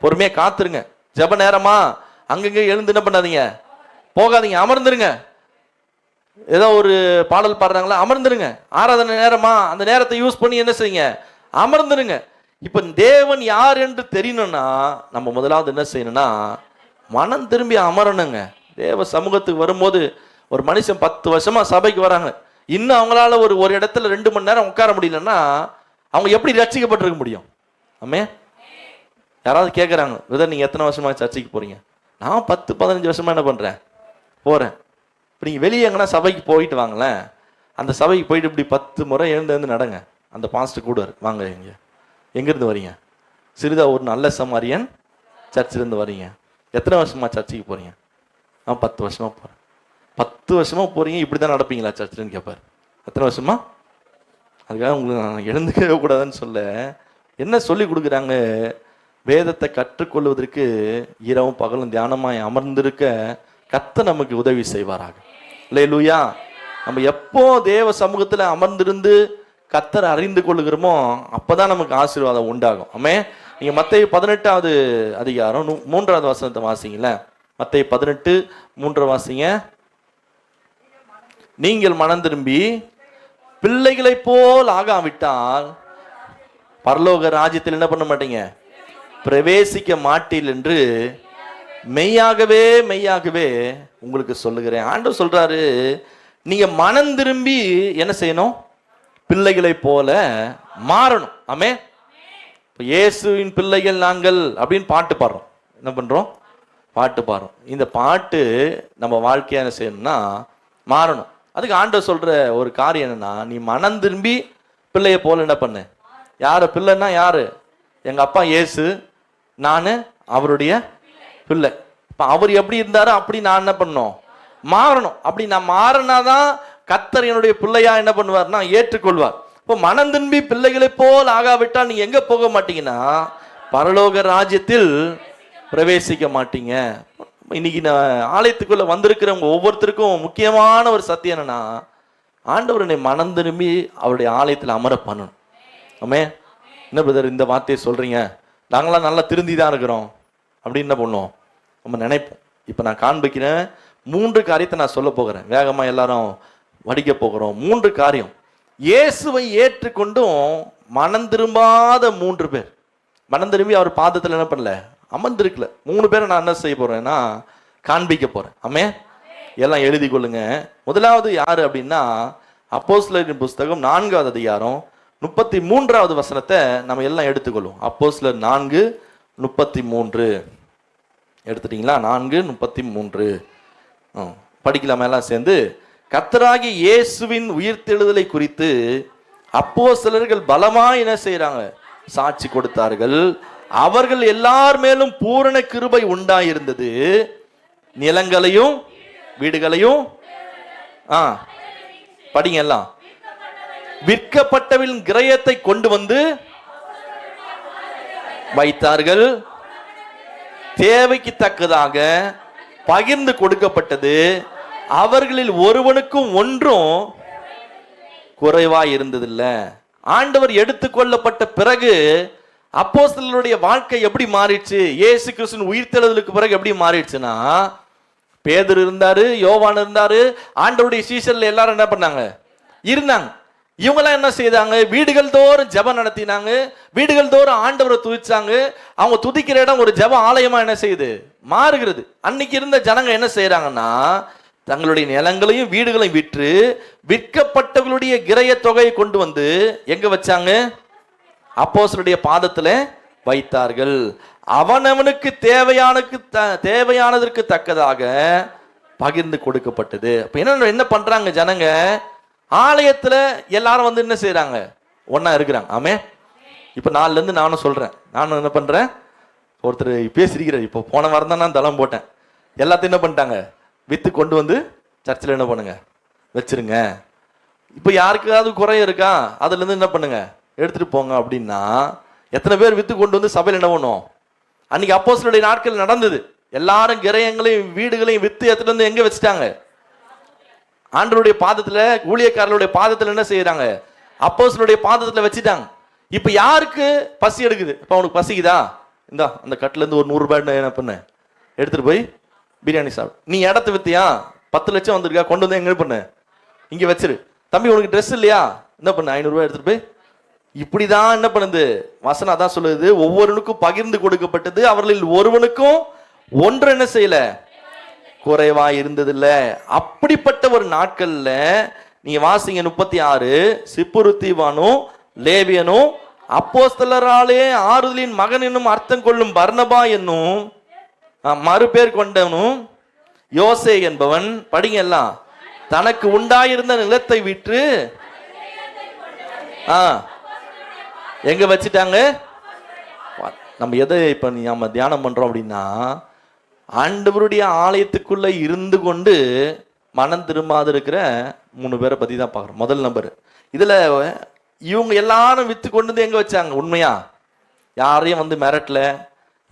பொறுமையா காத்துருங்க. ஜெப நேரமா அங்கங்க எழுந்து என்ன பண்ணாதீங்க, போகாதீங்க, அமர்ந்துருங்க. ஏதோ ஒரு பாடல் பாடுறாங்களா, அமர்ந்துருங்க. ஆராதனை நேரமா அந்த நேரத்தை யூஸ் பண்ணி என்ன செய்யுங்க? அமர்ந்துருங்க. இப்ப தேவன் யார் என்று தெரியணும்னா நம்ம முதலாவது என்ன செய்யணும்னா மனம் திரும்பி அமரணுங்க. தேவ சமூகத்துக்கு வரும்போது ஒரு மனுஷன் 10 வருஷமா சபைக்கு வராங்க, இன்னும் அவங்களால ஒரு இடத்துல 2 மணி நேரம் உட்கார முடியலன்னா அவங்க எப்படி ரட்சிக்கப்பட்டிருக்க முடியும்? ஆமே. யாராவது கேட்குறாங்க, விதர் நீங்க எத்தனை வருஷமா சர்ச்சைக்கு போறீங்க? நான் 10-15 வருஷமா என்ன பண்றேன், போறேன். இப்போ நீங்க வெளியே எங்கன்னா சபைக்கு போயிட்டு வாங்களேன், அந்த சபைக்கு போயிட்டு இப்படி 10 முறை எழுந்து நடங்க. அந்த பாஸ்டர் கூடுவார், வாங்க எங்கேருந்து வரீங்க? சிறிதா ஒரு நல்ல சமாரியன் சர்ச்சிலேருந்து வரீங்க. எத்தனை வருஷமா சர்ச்சுக்கு போகிறீங்க? 10 வருஷமா போகிறேன். 10 வருஷமா போகிறீங்க, இப்படி தான் நடப்பீங்களா சர்ச்சில்னு கேட்பார். எத்தனை வருஷமா? அதுக்காக உங்களுக்கு நான் எழுந்துக்கவே கூடாதுன்னு சொல்ல, என்ன சொல்லி கொடுக்குறாங்க? வேதத்தை கற்றுக்கொள்வதற்கு இரவும் பகலும் தியானமாய் அமர்ந்திருக்க கர்த்தர் நமக்கு உதவி செய்வாராக. அல்லேலூயா. நம்ம எப்போ தேவ சமூகத்தில் அமர்ந்திருந்து கர்த்தரை அறிந்து கொள்ளுகிறோமோ அப்பதான் நமக்கு ஆசீர்வாதம் உண்டாகும். ஆமே. நீங்க மத்தேயு 18வது அதிகாரம் 3வது வசனத்தை வாசிங்கள. மத்தேயு 18:3 வாசிங்க. நீங்கள் மனம் திரும்பி பிள்ளைகளை போல் ஆகாவிட்டால் பரலோக ராஜ்யத்தில் என்ன பண்ண மாட்டீங்க? பிரவேசிக்க மாட்டீர்கள் என்று மெய்யாகவே மெய்யாகவே உங்களுக்கு சொல்லுகிறேன். ஆண்டவர் சொல்றாரு, நீங்க மனம் திரும்பி என்ன செய்யணும்? பிள்ளைகளை போல மாறணும். ஆமே. இப்போ இயேசுவின் பிள்ளைகள் நாங்கள் அப்படின்னு பாட்டு பாடுறோம். என்ன பண்றோம்? பாட்டு பாடுறோம். இந்த பாட்டு நம்ம வாழ்க்கையை என்ன செய்யணும்னா மாறணும். அதுக்கு ஆண்டவர் சொல்ற ஒரு காரியம் என்னன்னா, நீ மனம் திரும்பி பிள்ளைய போல என்ன பண்ணு. யாரு பிள்ளைன்னா யாரு? எங்க அப்பா இயேசு, நான் அவருடைய பிள்ளை. இப்போ அவர் எப்படி இருந்தாரோ அப்படி நான் என்ன பண்ணணும்? மாறணும். அப்படி நான் மாறினாதான் கர்த்தர் என்னுடைய பிள்ளையா என்ன பண்ணுவார்னா ஏற்றுக்கொள்வார். இப்போ மனம் திரும்பி பிள்ளைகளை போல் ஆகாவிட்டால் நீங்க எங்க போக மாட்டீங்கன்னா பரலோக ராஜ்யத்தில் பிரவேசிக்க மாட்டீங்க. இன்னைக்கு நான் ஆலயத்துக்குள்ள வந்திருக்கிறவங்க ஒவ்வொருத்தருக்கும் முக்கியமான ஒரு சத்தியம் என்னன்னா, ஆண்டவர் என்னை மனம் திரும்பி அவருடைய ஆலயத்தில் அமர பண்ணணும். ஆமே. என்ன பிரதர் இந்த வார்த்தையை சொல்றீங்க? நாங்களாம் நல்லா திருந்தி தான் இருக்கிறோம் அப்படின்னு என்ன பண்ணுவோம்? நம்ம நினைப்போம். இப்போ நான் காண்பிக்கிறேன் 3 காரியத்தை நான் சொல்ல போகிறேன். வேகமாக எல்லாரும் வடிக்க போகிறோம். 3 காரியம். இயேசுவை ஏற்றுக்கொண்டும் மனம் திரும்பாத 3 பேர். மனம் திரும்பி அவர் பாதத்தில் என்ன பண்ணல? அமர்ந்திருக்கல. 3 பேரை நான் என்ன செய்ய போறேன்னா காண்பிக்க போறேன். ஆமே. எல்லாம் எழுதி கொள்ளுங்க. முதலாவது யாரு அப்படின்னா அப்போஸ்தலரின் புஸ்தகம் 4வது அதிகாரம் 33வது வசனத்தை நம்ம எல்லாம் எடுத்துக்கொள்வோம். அப்போஸ்தலர் 4:33 எடுத்துட்டீங்களா? 4:33 படிக்கலாமா எல்லாம் சேர்ந்து? கர்த்தராகிய இயேசுவின் உயிர்த்தெழுதலை குறித்து அப்போஸ்தலர்கள் பலமாய் என்ன செய்யறாங்க? சாட்சி கொடுத்தார்கள். அவர்கள் எல்லார் மேலும் பூரண கிருபை உண்டாயிருந்தது. நிலங்களையும் வீடுகளையும் படிங்க எல்லாம். விற்கப்பட்டவின் கிரயத்தை கொண்டு வந்து வைத்தார்கள். தேவைக்கு தக்கதாக பகிர்ந்து கொடுக்கப்பட்டது. அவர்களில் ஒருவனுக்கும் ஒன்றும் குறைவாய் இருந்ததில்லை. ஆண்டவர் எடுத்துக்கொள்ளப்பட்ட பிறகு அப்போஸ்தலருடைய வாழ்க்கை எப்படி மாறிடுச்சு? இயேசு கிறிஸ்துவின் உயிர்த்தெழுதலுக்கு பிறகு எப்படி மாறிடுச்சுன்னா, பேதுரு இருந்தாரு, யோவான் இருந்தாரு, ஆண்டவருடைய சீஷர்ல எல்லாரும் என்ன பண்ணாங்க? இருந்தாங்க. இவங்கெல்லாம் என்ன செய்தாங்க? வீடுகள் தோறும் ஜெபம் நடத்தினாங்க. வீடுகள் தோறும் ஆண்டவரை துதிச்சாங்க. அவங்க துதிக்கிற இடம் ஒரு ஜெப ஆலயமா என்ன செய்யுது? மாறுகிறது. அன்னைக்கு இருந்த ஜனங்க என்ன செய்யறாங்கன்னா, தங்களுடைய நிலங்களையும் வீடுகளையும் விற்று விற்கப்பட்டவர்களுடைய கிரய தொகையை கொண்டு வந்து எங்க வச்சாங்க? அப்போஸ்தலருடைய பாதத்துல வைத்தார்கள். அவனவனுக்கு தேவையானதற்கு தக்கதாக பகிர்ந்து கொடுக்கப்பட்டது. அப்ப என்ன பண்றாங்க ஜனங்க? ஆலயத்துல எல்லாரும் வந்து என்ன செய்யறாங்க? ஒன்னா இருக்கிறாங்க. ஆமே. இப்ப நாலுல இருந்து நானும் சொல்றேன். நானும் என்ன பண்றேன்? ஒருத்தர் பேசிருக்கிறார். இப்போ போன வாரம் தான் நான் தளம் போட்டேன். எல்லாத்தையும் என்ன பண்ணிட்டாங்க? வித்து கொண்டு வந்து சர்ச்சில் என்ன பண்ணுங்க? வச்சிருங்க. இப்போ யாருக்காவது குறை இருக்கா? அதுல இருந்து என்ன பண்ணுங்க? எடுத்துட்டு போங்க அப்படின்னா எத்தனை பேர் வித்து கொண்டு வந்து சபையில் என்ன பண்ணுவோம்? அன்னைக்கு அப்போஸ்தலருடைய நாட்கள் நடந்தது. எல்லாரும் கிரயங்களையும் வீடுகளையும் வித்து எடுத்துட்டு வந்து எங்க வச்சுட்டாங்க? ஆண்டவருடைய பாதத்துல, ஊழியக்காரர்களுடைய பாதத்துல என்ன செய்யறாங்க? அப்போஸ்தலருடைய பாதத்துல வச்சுட்டாங்க. இப்ப யாருக்கு பசி எடுக்குது? இப்ப அவனுக்கு பசிக்குதா? இந்தா அந்த கட்டுல இருந்து ஒரு 100 ரூபாய் என்ன பண்ண எடுத்துட்டு போய் பிரியாணி சாப்பிடு. நீ இடத்த வித்தியா? 10 லட்சம் வந்திருக்கா? கொண்டு வந்து எங்க பண்ணு? இங்க வச்சிரு. தம்பி உனக்கு ட்ரெஸ் இல்லையா? என்ன பண்ணு? 500 ரூபாய் எடுத்துட்டு போய். இப்படிதான் என்ன பண்ணுது வசனம்? அதான் சொல்லுது, ஒவ்வொருவனுக்கும் பகிர்ந்து கொடுக்கப்பட்டது. அவர்களில் ஒருவனுக்கும் ஒன்று என்ன செய்யல? குறைவா இருந்ததில்ல. அப்படிப்பட்ட ஒரு நாட்கள்ல நீங்க வாசிங்க 36. சிப்புருத்தீவானும் லேவியனும் அப்போஸ்தலராலே ஆறுதலின் மகன் என்னும் அர்த்தம் கொள்ளும் பர்னபா என்னும் மறுபேர் கொண்டவனும் யோசே என்பவன் படிங்க எல்லாம் தனக்கு உண்டாயிருந்த நிலத்தை விற்று எங்க வச்சுட்டாங்க? நம்ம எதை இப்ப நம்ம தியானம் பண்றோம் அப்படின்னா, ஆண்டவருடைய ஆலயத்துக்குள்ள இருந்து கொண்டு மனம் திரும்பாது இருக்கிற 3 பேரை பத்தி தான் பார்க்குறோம். முதல் நம்பர். இதுல இவங்க எல்லாரும் வித்து கொண்டு வந்து எங்க வச்சாங்க? உண்மையா யாரையும் வந்து மிரட்டல,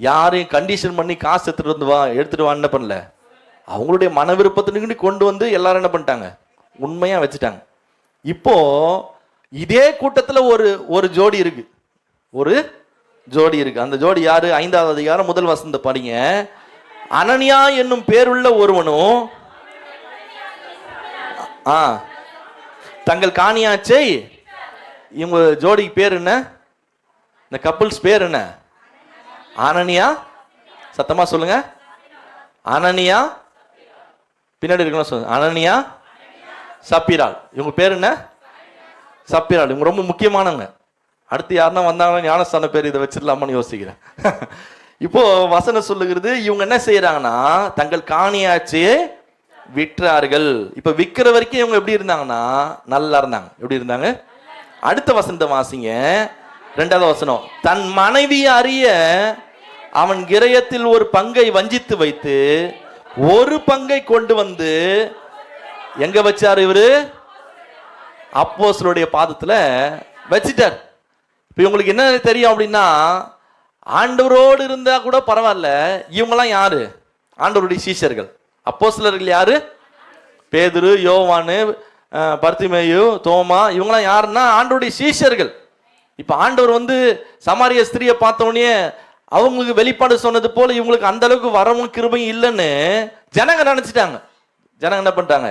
யாரையும் கண்டிஷன் பண்ணி காசு எடுத்துட்டு வா என்ன பண்ணல. அவங்களுடைய மன விருப்பத்தினு கொண்டு வந்து எல்லாரும் என்ன பண்ணிட்டாங்க? உண்மையா வச்சுட்டாங்க. இப்போ இதே கூட்டத்துல ஒரு ஜோடி இருக்கு. ஒரு ஜோடி இருக்கு. அந்த ஜோடி யாரு? 5வது அதிகாரம் 1 வசனத்தை படிங்க. அனனியா என்னும் பேருள்ள ஒருவனும் தங்கள் காணியாச்சை, இவங்க ஜோடிக்கு பேர் என்ன? இந்த கப்பிள்ஸ் பேர் என்ன? அனனியா. சத்தமா சொல்லுங்க. அனனியா. பின்னாடி இருக்கணும் சொல்லுங்க. அனனியா சப்பீராள். இவங்க பேர் என்ன? சப்பீராள். இவங்க ரொம்ப முக்கியமானவங்க. அடுத்து யாருன்னா வந்தாங்கன்னா ஞானஸ்தான பேர் இதை வச்சிடலாமான்னு யோசிக்கிறேன். இப்போ வசனம் சொல்லுகிறது, இவங்க என்ன செய்யறாங்கன்னா தங்கள் காணியாச்சையே விற்றார்கள். இப்ப விற்கிற வரைக்கும் இவங்க எப்படி இருந்தாங்கன்னா நல்லா இருந்தாங்க. எப்படி இருந்தாங்க? அடுத்த வசனத்தை வாசிங்க. 2வது வசனம். தன் மனைவி அறிய அவன் கிரயத்தில் ஒரு பங்கை வஞ்சித்து வைத்து ஒரு பங்கை கொண்டு வந்து எங்க வச்சாரு? இவரு அப்போஸ்தலருடைய பாதத்துல வச்சிட்டார். இப்ப இவங்களுக்கு என்ன தெரியும் அப்படின்னா, ஆண்டவரோடு இருந்தா கூட பரவாயில்ல, இவங்கெல்லாம் யாரு? ஆண்டவருடைய சீஷர்கள். அப்போஸ்தலர்கள் யாரு? பேதுரு, யோவானு, பர்திமேயு, தோமா, இவங்கெல்லாம் யாருன்னா ஆண்டவருடைய சீஷர்கள். இப்ப ஆண்டவர் வந்து சமாரிய ஸ்திரியை பார்த்தோன்னே அவங்களுக்கு வெளிப்பாடு சொன்னது போல இவங்களுக்கு அந்த அளவுக்கு வரவும் கிருபையும் இல்லைன்னு ஜனங்க நினைச்சிட்டாங்க. ஜனங்க என்ன பண்ணிட்டாங்க?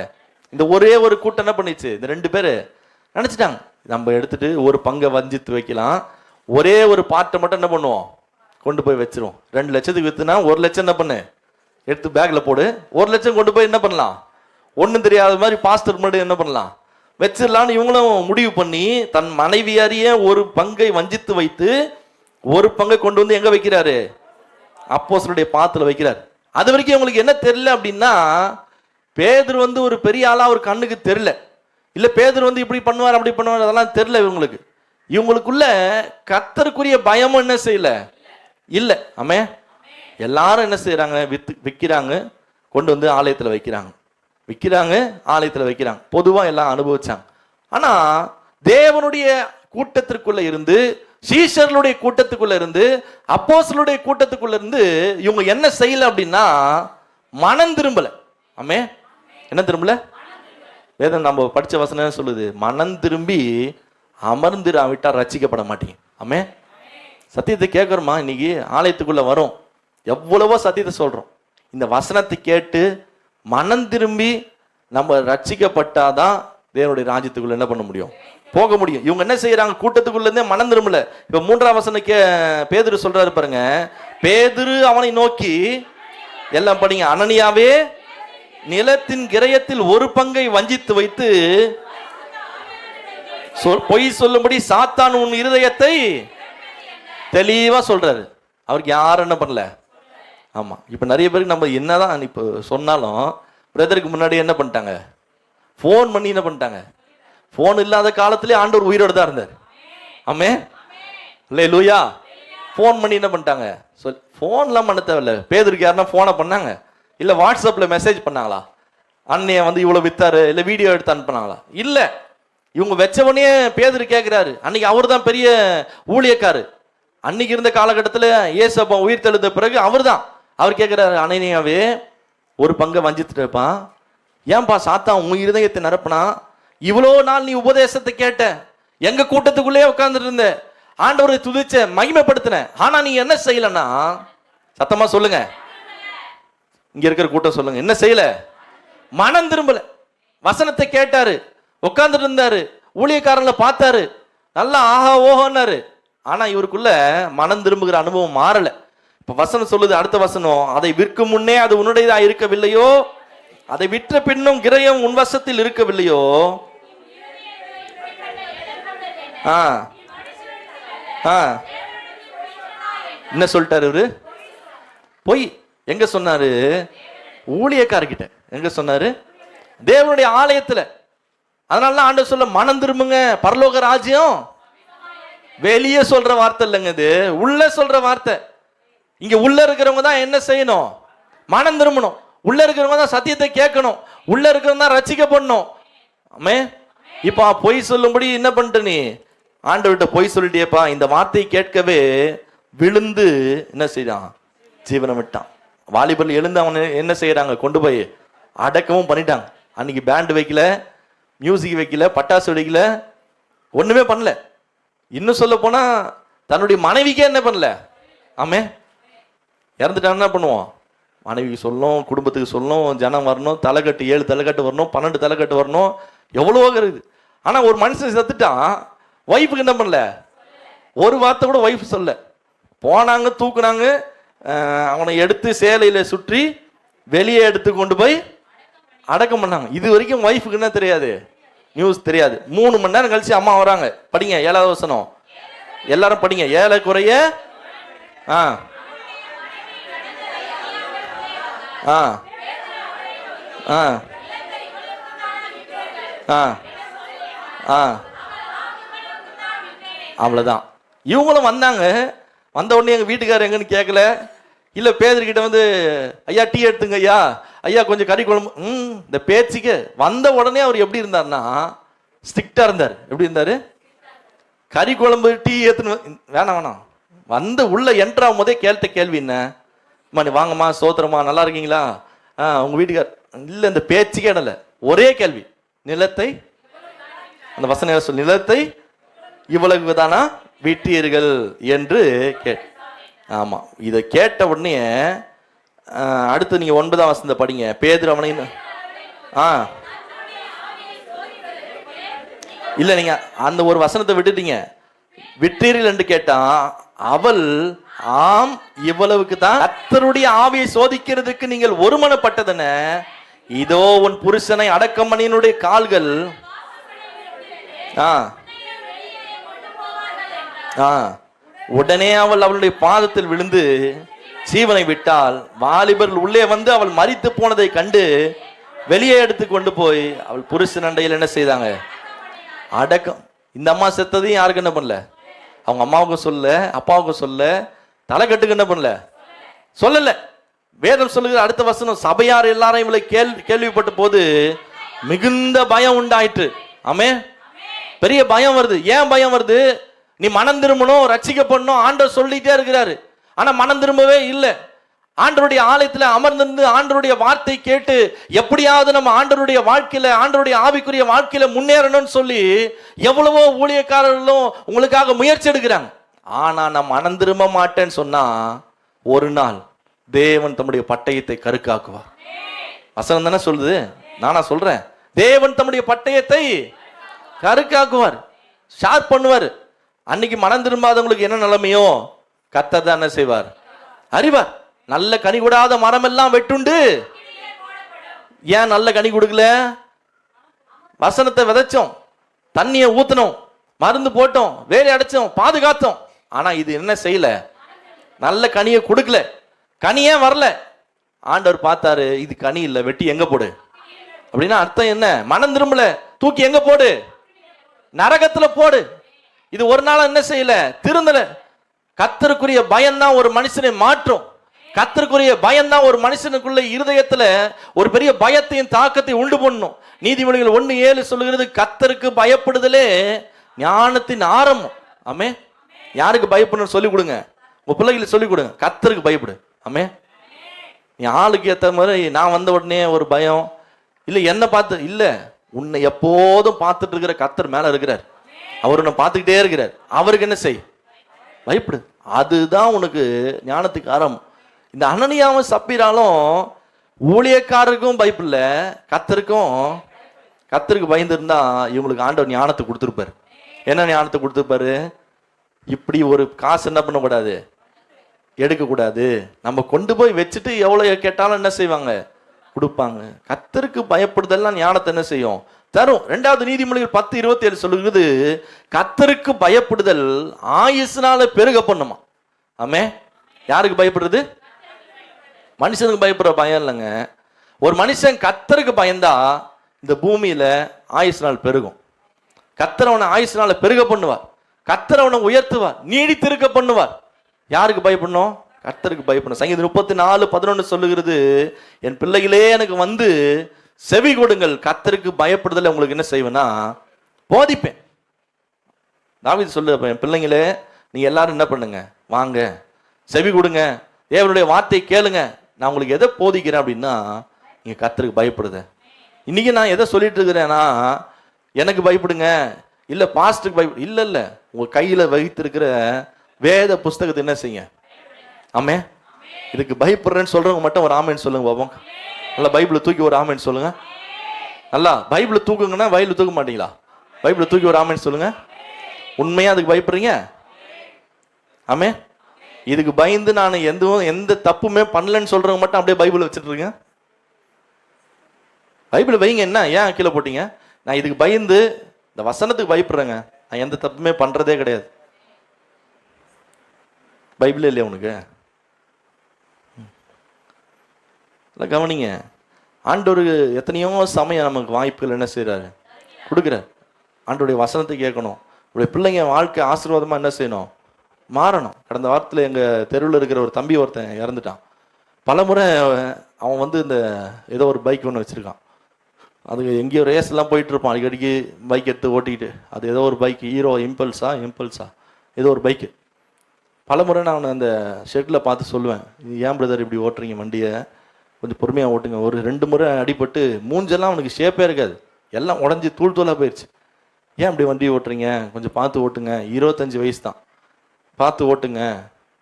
இந்த ஒரே ஒரு கூட்டம் என்ன பண்ணிச்சு? இந்த 2 பேரு நினைச்சிட்டாங்க, நம்ம எடுத்துட்டு ஒரு பங்கை வஞ்சித்து வைக்கலாம், ஒரே ஒரு பாட்டை மட்டும் என்ன பண்ணுவோம்? கொண்டு போய் வச்சிருவோம். 2 லட்சத்துக்கு வித்துனா 1 லட்சம் என்ன பண்ணு? எடுத்து பேக்ல போடு. 1 லட்சம் கொண்டு போய் என்ன பண்ணலாம்? ஒன்றும் தெரியாத மாதிரி பாஸ்டர் முன்னாடி என்ன பண்ணலாம்? வச்சிடலான்னு இவங்களும் முடிவு பண்ணி தன் மனைவியாரிய ஒரு பங்கை வஞ்சித்து வைத்து ஒரு பங்கை கொண்டு வந்து எங்க வைக்கிறாரு? அப்போஸ்தலருடைய பாதத்துல வைக்கிறார். அது வரைக்கும் இவங்களுக்கு என்ன தெரியல அப்படின்னா, பேதுரு வந்து ஒரு பெரிய ஆளா ஒரு கண்ணுக்கு தெரியல. இல்ல பேதுரு வந்து இப்படி பண்ணுவார் அப்படி பண்ணுவார் அதெல்லாம் தெரியல இவங்களுக்கு. இவங்களுக்குள்ள கர்த்தருக்குரிய பயமும் என்ன செய்யல? இல்ல. ஆமே. எல்லாரும் என்ன செய்யறாங்க? விற்கிறாங்க, கொண்டு வந்து ஆலயத்துல வைக்கிறாங்க. விற்கிறாங்க, ஆலயத்துல வைக்கிறாங்க. பொதுவா எல்லாம் அனுபவிச்சாங்க. ஆனா தேவனுடைய கூட்டத்திற்குள்ள இருந்து, சீஷர்களுடைய கூட்டத்துக்குள்ள இருந்து, அப்போஸ்தலருடைய கூட்டத்துக்குள்ள இருந்து இவங்க என்ன செய்யல அப்படின்னா, மனம் திரும்பல. ஆமே. என்ன திரும்பல? வேதம் நம்ம படிச்ச வசனம் சொல்லுது, மனம் திரும்பி அமர்ந்திராவிட்டா ரட்சிக்கப்பட மாட்டீங்க. ஆமே. சத்தியத்தை கேட்கிறோமா? இன்னைக்கு ஆலயத்துக்குள்ள வரும், எவ்வளவோ சத்தியத்தை சொல்றோம். இந்த வசனத்தை கேட்டு மனம் திரும்பி நம்ம ரட்சிக்கப்பட்டாதான் தேவனுடைய ராஜ்யத்துக்குள்ள என்ன பண்ண முடியும்? போக முடியும். இவங்க என்ன செய்யறாங்க? கூட்டத்துக்குள்ள இருந்தே மனம் திரும்பல. இப்ப 3ஆம் வசனம் பேதுரு சொல்றாரு பாருங்க. பேதுரு அவனை நோக்கி, எல்லாம் படிங்க, அனனியாவே நிலத்தின் கிரயத்தில் ஒரு பங்கை வஞ்சித்து வைத்து பொய் சொல்லும்படி சாத்தான் உன் இருதயத்தை தெளிவா சொல்றாரு. அவருக்கு யாரும் என்ன பண்ணல. ஆமா. இப்ப நிறைய பேருக்கு நம்ம என்னதான் இப்ப சொன்னாலும் பிரதருக்கு முன்னாடி என்ன பண்ணிட்டாங்க? போன் பண்ணி என்ன பண்ணிட்டாங்க? போன் இல்லாத காலத்திலே ஆண்டவர் உயிரோடு தான் இருந்தார். ஆமே. அல்லேலூயா. போன் பண்ணி என்ன பண்ணிட்டாங்க? போன்லாம் பண்ண தேவையில்ல. பேதுருக்கு யாருன்னா போனை பண்ணாங்க? இல்ல வாட்ஸ்அப்ல மெசேஜ் பண்ணாங்களா? அன்னைய வந்து இவ்வளவு வித்தாரு, இல்ல வீடியோ எடுத்து அனுப்பினாங்களா? இல்ல. இவங்க வச்சவனே பேதுரு கேட்கிறாரு. அன்னைக்கு அவர் தான் பெரிய ஊழியக்காரு. அன்னைக்கு இருந்த காலகட்டத்தில் இயேசப்பா உயிர் தெழுந்த பிறகு அவர் தான். அவர் கேட்கிறாரு, அனனியாவே ஒரு பங்கை வஞ்சித்துட்டு இருப்பான், ஏன்பா சாத்தான் உன் இருதயத்தை நிரப்புனா? இவ்வளோ நாள் நீ உபதேசத்தை கேட்ட, எங்க கூட்டத்துக்குள்ளே உட்கார்ந்துட்டு இருந்த, ஆண்டவரை துதிச்ச, மகிமைப்படுத்தின, ஆனா நீ என்ன செய்யலன்னா? சத்தமா சொல்லுங்க. இங்க இருக்கிற கூட்டம் சொல்லுங்க, என்ன செய்யல? மனம் திரும்பல. வசனத்தை கேட்டாரு, உட்கார்ந்துட்டு இருந்தாரு, ஊழியக்காரங்களை பார்த்தாரு, நல்லா ஆஹா ஓஹோன்னாரு. ஆனா இவருக்குள்ள மனம் திரும்புகிற அனுபவம் மாறல. இப்ப வசனம் சொல்லுது, அடுத்த வசனம், அதை விற்கும் முன்னே அது உன்னுடையதா இருக்கவில்லையோ, அதை விற்ற பின்னும் கிரயம் உன் வசத்தில் இருக்கவில்லையோ. என்ன சொல்லிட்டாரு இவரு? பொய். எங்க சொன்னாரு? ஊழியக்காரர்கிட்ட. எங்க சொன்னாரு? தேவனுடைய ஆலயத்துல. அதனால ஆண்டவர் சொல்ல மனம் திரும்புங்க, பரலோக ராஜ்யம் வெளியே சொல்ற வார்த்தை இல்லைங்க, இது உள்ள சொல்ற வார்த்தை. இங்க உள்ள இருக்கிறவங்க தான் என்ன செய்யணும்? மனம் திரும்பணும். உள்ள இருக்கிறவங்க தான் சத்தியத்தை கேட்கணும். உள்ள இருக்கிறவங்க தான் ரட்சிக்கப்படணும். ஆமே. இப்ப பொய் சொல்லும்படி என்ன பண்ணிட்ட நீ? ஆண்டவர்கிட்ட பொய் சொல்லிட்டேப்பா. இந்த வார்த்தையை கேட்கவே விழுந்து என்ன செய்யறான்? ஜீவனம் விட்டான். வாலிபர்கள் எழுந்து அவன் என்ன செய்யறாங்க? கொண்டு போய் அடக்கவும் பண்ணிட்டாங்க. அன்னைக்கு பேண்ட் வைக்கல, மியூசிக் வைக்கல, பட்டாசு வெடிக்கல, ஒண்ணுமே பண்ணல. இன்னும் சொல்ல போனா தன்னுடைய மனைவிக்கே என்ன பண்ணல. ஆமே. இறந்துட்டான் என்ன பண்ணுவோம்? மனைவிக்கு சொல்லணும், குடும்பத்துக்கு சொல்லணும், ஜனம் வரணும், தலைக்கட்டு 7 தலைக்கட்டு வரணும், 12 தலைக்கட்டு வரணும், எவ்வளவோ இருக்குது. ஆனா ஒரு மனுஷன் செத்துட்டான், ஒய்ஃபுக்கு என்ன பண்ணல? ஒரு வார்த்தை கூட ஒய்ஃப் சொல்ல. போனாங்க, தூக்குனாங்க, அவனை எடுத்து சேலையில சுற்றி வெளியே எடுத்து கொண்டு போய் அடக்கம் பண்ணாங்க. இது வரைக்கும் ஒய்ஃபுக்கு என்ன தெரியாது? நியூஸ் தெரியாது. 3 மணி நேரம் கழிச்சு அம்மா வராங்க. படிங்க 7வது வசனம், எல்லாரும் படிங்க. ஏறக்குறைய அவ்வளவுதான். இவங்களும் வந்தாங்க. வந்த உடனே எங்க வீட்டுக்காரர் எங்கன்னு கேட்கல. இல்ல பேதர்கிட்ட வந்து ஐயா டீ எடுத்துங்க ஐயா, ஐயா கொஞ்சம் கறி குழம்பு. இந்த பேச்சுக்கு வந்த உடனே அவர் எப்படி இருந்தார்னா ஸ்ட்ரிக்டா இருந்தார். எப்படி இருந்தாரு? கறி குழம்பு டீ ஏத்துன்னு வேணாம் வேணாம். வந்து உள்ள என்ட்ராகும் போதே கேட்ட கேள்வி என்ன? நீ வாங்கம்மா, சோத்திரமா, நல்லா இருக்கீங்களா? உங்க வீட்டுக்கார் இல்ல, இந்த பேச்சுக்கே இடல. ஒரே கேள்வி, நிலத்தை, அந்த வசன சொல், நிலத்தை இவ்வளவு தானா விட்டீர்கள் என்று கேட். ஆமா, இதை கேட்ட உடனே அடுத்து நீங்க 9ஆம் வசனத்தை படிங்க. பேதுரு அவனை இல்ல, நீங்க அந்த ஒரு வசனத்தை விட்டுட்டீங்க. விட்டீர்கள் என்று கேட்டான். அவள் ஆம், இவ்வளவுக்கு தான். கர்த்தருடைய ஆவியை சோதிக்கிறதுக்கு நீங்கள் ஒருமனப்பட்டதன, இதோ உன் புருஷனை அடக்கமணியினுடைய கால்கள் உடனே அவள் அவளுடைய பாதத்தில் விழுந்து ஜீவனை விட்டாள். வாலிபர்கள் உள்ளே வந்து அவள் மரித்து போனதை கண்டு வெளியே எடுத்து கொண்டு போய் அவள் புருஷன் அண்டையில் என்ன செய்தாங்க? அடக்கம். இந்த அம்மா செத்ததையும் யாருக்கு என்ன பண்ணல? அவங்க அம்மாவுக்கும் சொல்ல, அப்பாவுக்கும் சொல்ல, தலைக்கட்டுக்கு என்ன பண்ணல, சொல்லல. வேதம் சொல்லுகிற அடுத்த வசனம், சபையார் எல்லாரும் இவளை கேள்விப்பட்ட போது மிகுந்த பயம் உண்டாயிற்று. ஆமே. பெரிய பயம் வருது. ஏன் பயம் வருது? நீ மனம் திரும்பணும், ரட்சிக்கப்படணும், ஆண்டவர் சொல்லிட்டே இருக்கிறாரு. ஆனா மனம் திரும்பவே இல்லை. ஆண்டவருடைய ஆலயத்துல அமர்ந்திருந்து ஆண்டவருடைய வார்த்தை கேட்டு எப்படியாவது நம்ம ஆண்டவருடைய வாழ்க்கையில, ஆண்டவருடைய ஆவிக்குரிய வாழ்க்கையில முன்னேறணும்னு சொல்லி எவ்வளவோ ஊழியக்காரர்களும் உங்களுக்காக முயற்சி எடுக்கிறாங்க. ஆனா நான் மனம் திரும்ப மாட்டேன்னு சொன்னா ஒரு நாள் தேவன் தம்முடைய பட்டயத்தை கருக்காக்குவார். வசனம் தானே சொல்லுது, நானா சொல்றேன். தேவன் தம்முடைய பட்டயத்தை கருக்காக்குவார், ஷார்ப் பண்ணுவார். அன்னைக்கு மனம் திரும்பாதவங்களுக்கு என்ன நிலைமையோ கர்த்தர் தான் என்ன செய்வார்? அறிவார். நல்ல கனி கூடாத மரம் எல்லாம் வெட்டுண்டு. ஏன் நல்ல கனி கொடுக்கல? வசனத்தை விதைச்சோம், தண்ணியை ஊத்தணும், மருந்து போட்டோம், வேலை அடைச்சோம், பாதுகாத்தோம். ஆனா இது என்ன செய்யல? நல்ல கனியை கொடுக்கல. கனியே வரல. ஆண்டவர் பார்த்தாரு, இது கனி இல்லை, வெட்டி எங்க போடு. அப்படின்னா அர்த்தம் என்ன? மனம் திரும்பல, தூக்கி எங்க போடு? நரகத்துல போடு. இது ஒரு நாள் என்ன செய்யல? திருந்தல. கர்த்தருக்குரிய பயம்தான் ஒரு மனுஷனை மாற்றும். கர்த்தருக்குரிய பயம்தான் ஒரு மனுஷனுக்குள்ள இருதயத்துல ஒரு பெரிய பயத்தையும் தாக்கத்தையும் உண்டு பண்ணும். நீதிமொழிகள் 1:7 சொல்லுகிறது, கர்த்தருக்கு பயப்படுதலே ஞானத்தின் ஆரம்பம். ஆமே. யாருக்கு பயப்படணும்னு சொல்லிக் கொடுங்க, உங்க பிள்ளைகளுக்கு சொல்லிக் கொடுங்க. கர்த்தருக்கு பயப்படு. ஆமே. நீ ஆளுக்கு ஏற்ற மாதிரி நான் வந்த உடனே ஒரு பயம் இல்லை, என்ன பார்த்து இல்லை, உன்னை எப்போதும் பார்த்துட்டு இருக்கிற கர்த்தர் மேல இருக்கிறார். அவர் உன்னை பார்த்துக்கிட்டே இருக்கிறார். அவருக்கு என்ன செய்? பயப்படு. அதுதான் உனக்கு ஞானத்துக்கு ஆரம்பம். இந்த அனனியாவும் சப்பீராலும் ஊழியக்காரருக்கும் பயப்பில்ல, கர்த்தருக்கு பயந்து இருந்தா இவங்களுக்கு ஆண்டவர் ஞானத்தை கொடுத்துருப்பாரு. என்ன ஞானத்தை கொடுத்துருப்பாரு? இப்படி ஒரு காசு என்ன பண்ணக்கூடாது, எடுக்கக்கூடாது, நம்ம கொண்டு போய் வச்சுட்டு எவ்வளவு கேட்டாலும் என்ன செய்வாங்க? கொடுப்பாங்க. கர்த்தருக்கு பயப்படுதெல்லாம் ஞானத்தை என்ன செய்யும்? தரும். 2வது நீதிமொழிகள் 10:27 சொல்லுகிறது, கர்த்தருக்கு பயப்படுதல் ஆயுசுனால பெருக பண்ணுமா. ஆமே. யாருக்கு பயப்படுறது? மனுஷனுக்கு பயப்படுற பயம் இல்லைங்க. ஒரு மனுஷன் கர்த்தருக்கு பயந்தா இந்த பூமியில ஆயுசு நாள் பெருகும். கர்த்தர் அவனை ஆயுசு நாளை பெருக பண்ணுவார். கர்த்தர் அவனை உயர்த்துவார், நீடித்திருக்க பண்ணுவார். யாருக்கு பயப்படணும்? கர்த்தருக்கு பயப்படணும். சங்கீதம் 34:11 சொல்லுகிறது, என் பிள்ளைகளே எனக்கு வந்து செவி கொடுங்கள், கர்த்தருக்கு பயப்படுதல உங்களுக்கு என்ன செய்வேன்னா போதிப்பேன். தாவீது சொல்லு, என் பிள்ளைங்களே நீங்க எல்லாரும் என்ன பண்ணுங்க, வாங்க செவி கொடுங்க, தேவனுடைய வார்த்தை கேளுங்க. நான் உங்களுக்கு எதை போதிக்கிறேன் அப்படின்னா, நீங்க கர்த்தருக்கு பயப்படுத. இன்னைக்கு நான் எதை சொல்லிட்டு இருக்கிறேன்னா, எனக்கு பயப்படுங்க, இல்ல பாஸ்டுக்கு பயப்படு, இல்ல இல்ல, உங்க கையில வைத்திருக்கிற வேத புஸ்தகத்தை என்ன செய்யுங்க. ஆமே, இதுக்கு பயப்படுறேன்னு சொல்றவங்க மட்டும் ஒரு ஆமேன்னு சொல்லுங்க பாப்போம். நல்லா பைபிளை தூக்கி ஒரு ஆமேன்னு சொல்லுங்க. நல்லா பைபிளை தூக்குங்கன்னா பைபிளை தூக்க மாட்டீங்களா? பைபிளை தூக்கி ஒரு ஆமேன்னு சொல்லுங்க. உண்மையா அதுக்கு பயப்படுறீங்க? ஆமே, இதுக்கு பயந்து நான் எந்த தப்புமே பண்ணலன்னு சொல்றவங்க மட்டும் அப்படியே பைபிள் வச்சுட்டு இருக்கேன். பைபிள் வைங்க. என்ன ஏன் கீழே போட்டீங்க? நான் இதுக்கு பயந்து இந்த வசனத்துக்கு பயப்படுறேங்க, நான் எந்த தப்புமே பண்றதே கிடையாது. பைபிளே இல்லையா உனக்கு? கவனிங்க, ஆண்டவருக்கு எத்தனையோ சமயம் நமக்கு வாய்ப்புகள் என்ன செய்யறாரு, கொடுக்குறாரு. ஆண்டோடைய வசனத்தை கேட்கணும். உடைய பிள்ளைங்க வாழ்க்கை ஆசீர்வாதமா என்ன செய்யணும், மாறணும். கடந்த வாரத்தில் எங்க தெருவில் இருக்கிற ஒரு தம்பி ஒருத்தன் இறந்துட்டான். பல முறை அவன் வந்து இந்த ஏதோ ஒரு பைக் ஒன்று வச்சிருக்கான். அது எங்கேயோ ரேஸ் எல்லாம் போயிட்டு இருப்பான், அடிக்கடிக்கு பைக் எடுத்து ஓட்டிக்கிட்டு. அது ஏதோ ஒரு பைக், ஹீரோ இம்பல்ஸா ஏதோ ஒரு பைக்கு. பல முறை நான் அந்த ஷெட்டில் பார்த்து சொல்லுவேன், ஏன் பிரதர் இப்படி ஓட்டுறீங்க வண்டியை, கொஞ்சம் பொறுமையாக ஓட்டுங்க. ஒரு 2 முறை அடிபட்டு மூஞ்செல்லாம் அவனுக்கு ஷேப்பே இருக்காது, எல்லாம் உடஞ்சி தூள் தூளாக போயிடுச்சு. ஏன் அப்படி வண்டி ஓட்டுறீங்க, கொஞ்சம் பார்த்து ஓட்டுங்க, 25 வயசு தான், பார்த்து ஓட்டுங்க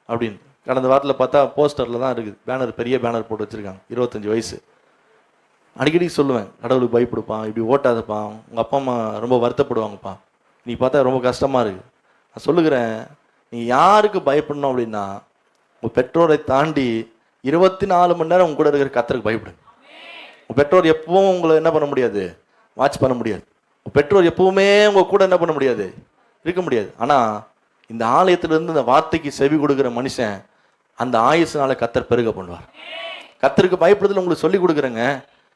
அப்படின்னு. கடந்த வாரத்தில் பார்த்தா போஸ்டரில் தான் இருக்குது, பேனர், பெரிய பேனர் போட்டு வச்சுருக்காங்க, 25 வயசு. அடிக்கடி சொல்லுவேன், கடவுளுக்கு பயப்படுப்பான், இப்படி ஓட்டாதப்பா, உங்கள் அப்பா அம்மா ரொம்ப வருத்தப்படுவாங்கப்பா, நீ பார்த்தா ரொம்ப கஷ்டமாக இருக்குது. நான் சொல்லுகிறேன், நீ யாருக்கு பயப்படணும் அப்படின்னா, உங்கள் பெற்றோரை தாண்டி 24 மணி நேரம் உங்க கூட இருக்கிற கர்த்தருக்கு பயப்படுங்க. உங்கள் பெற்றோர் எப்பவும் உங்களை என்ன பண்ண முடியாது, வாட்ச் பண்ண முடியாது. உங்கள் பெற்றோர் எப்பவுமே உங்கள் கூட என்ன பண்ண முடியாது, இருக்க முடியாது. ஆனால் இந்த ஆலயத்திலிருந்து இந்த வார்த்தைக்கு செவி கொடுக்குற மனுஷன் அந்த ஆயுசுனால கர்த்தர் பெருக பண்ணுவார். கர்த்தருக்கு பயப்படுதல் உங்களுக்கு சொல்லி கொடுக்குறேங்க.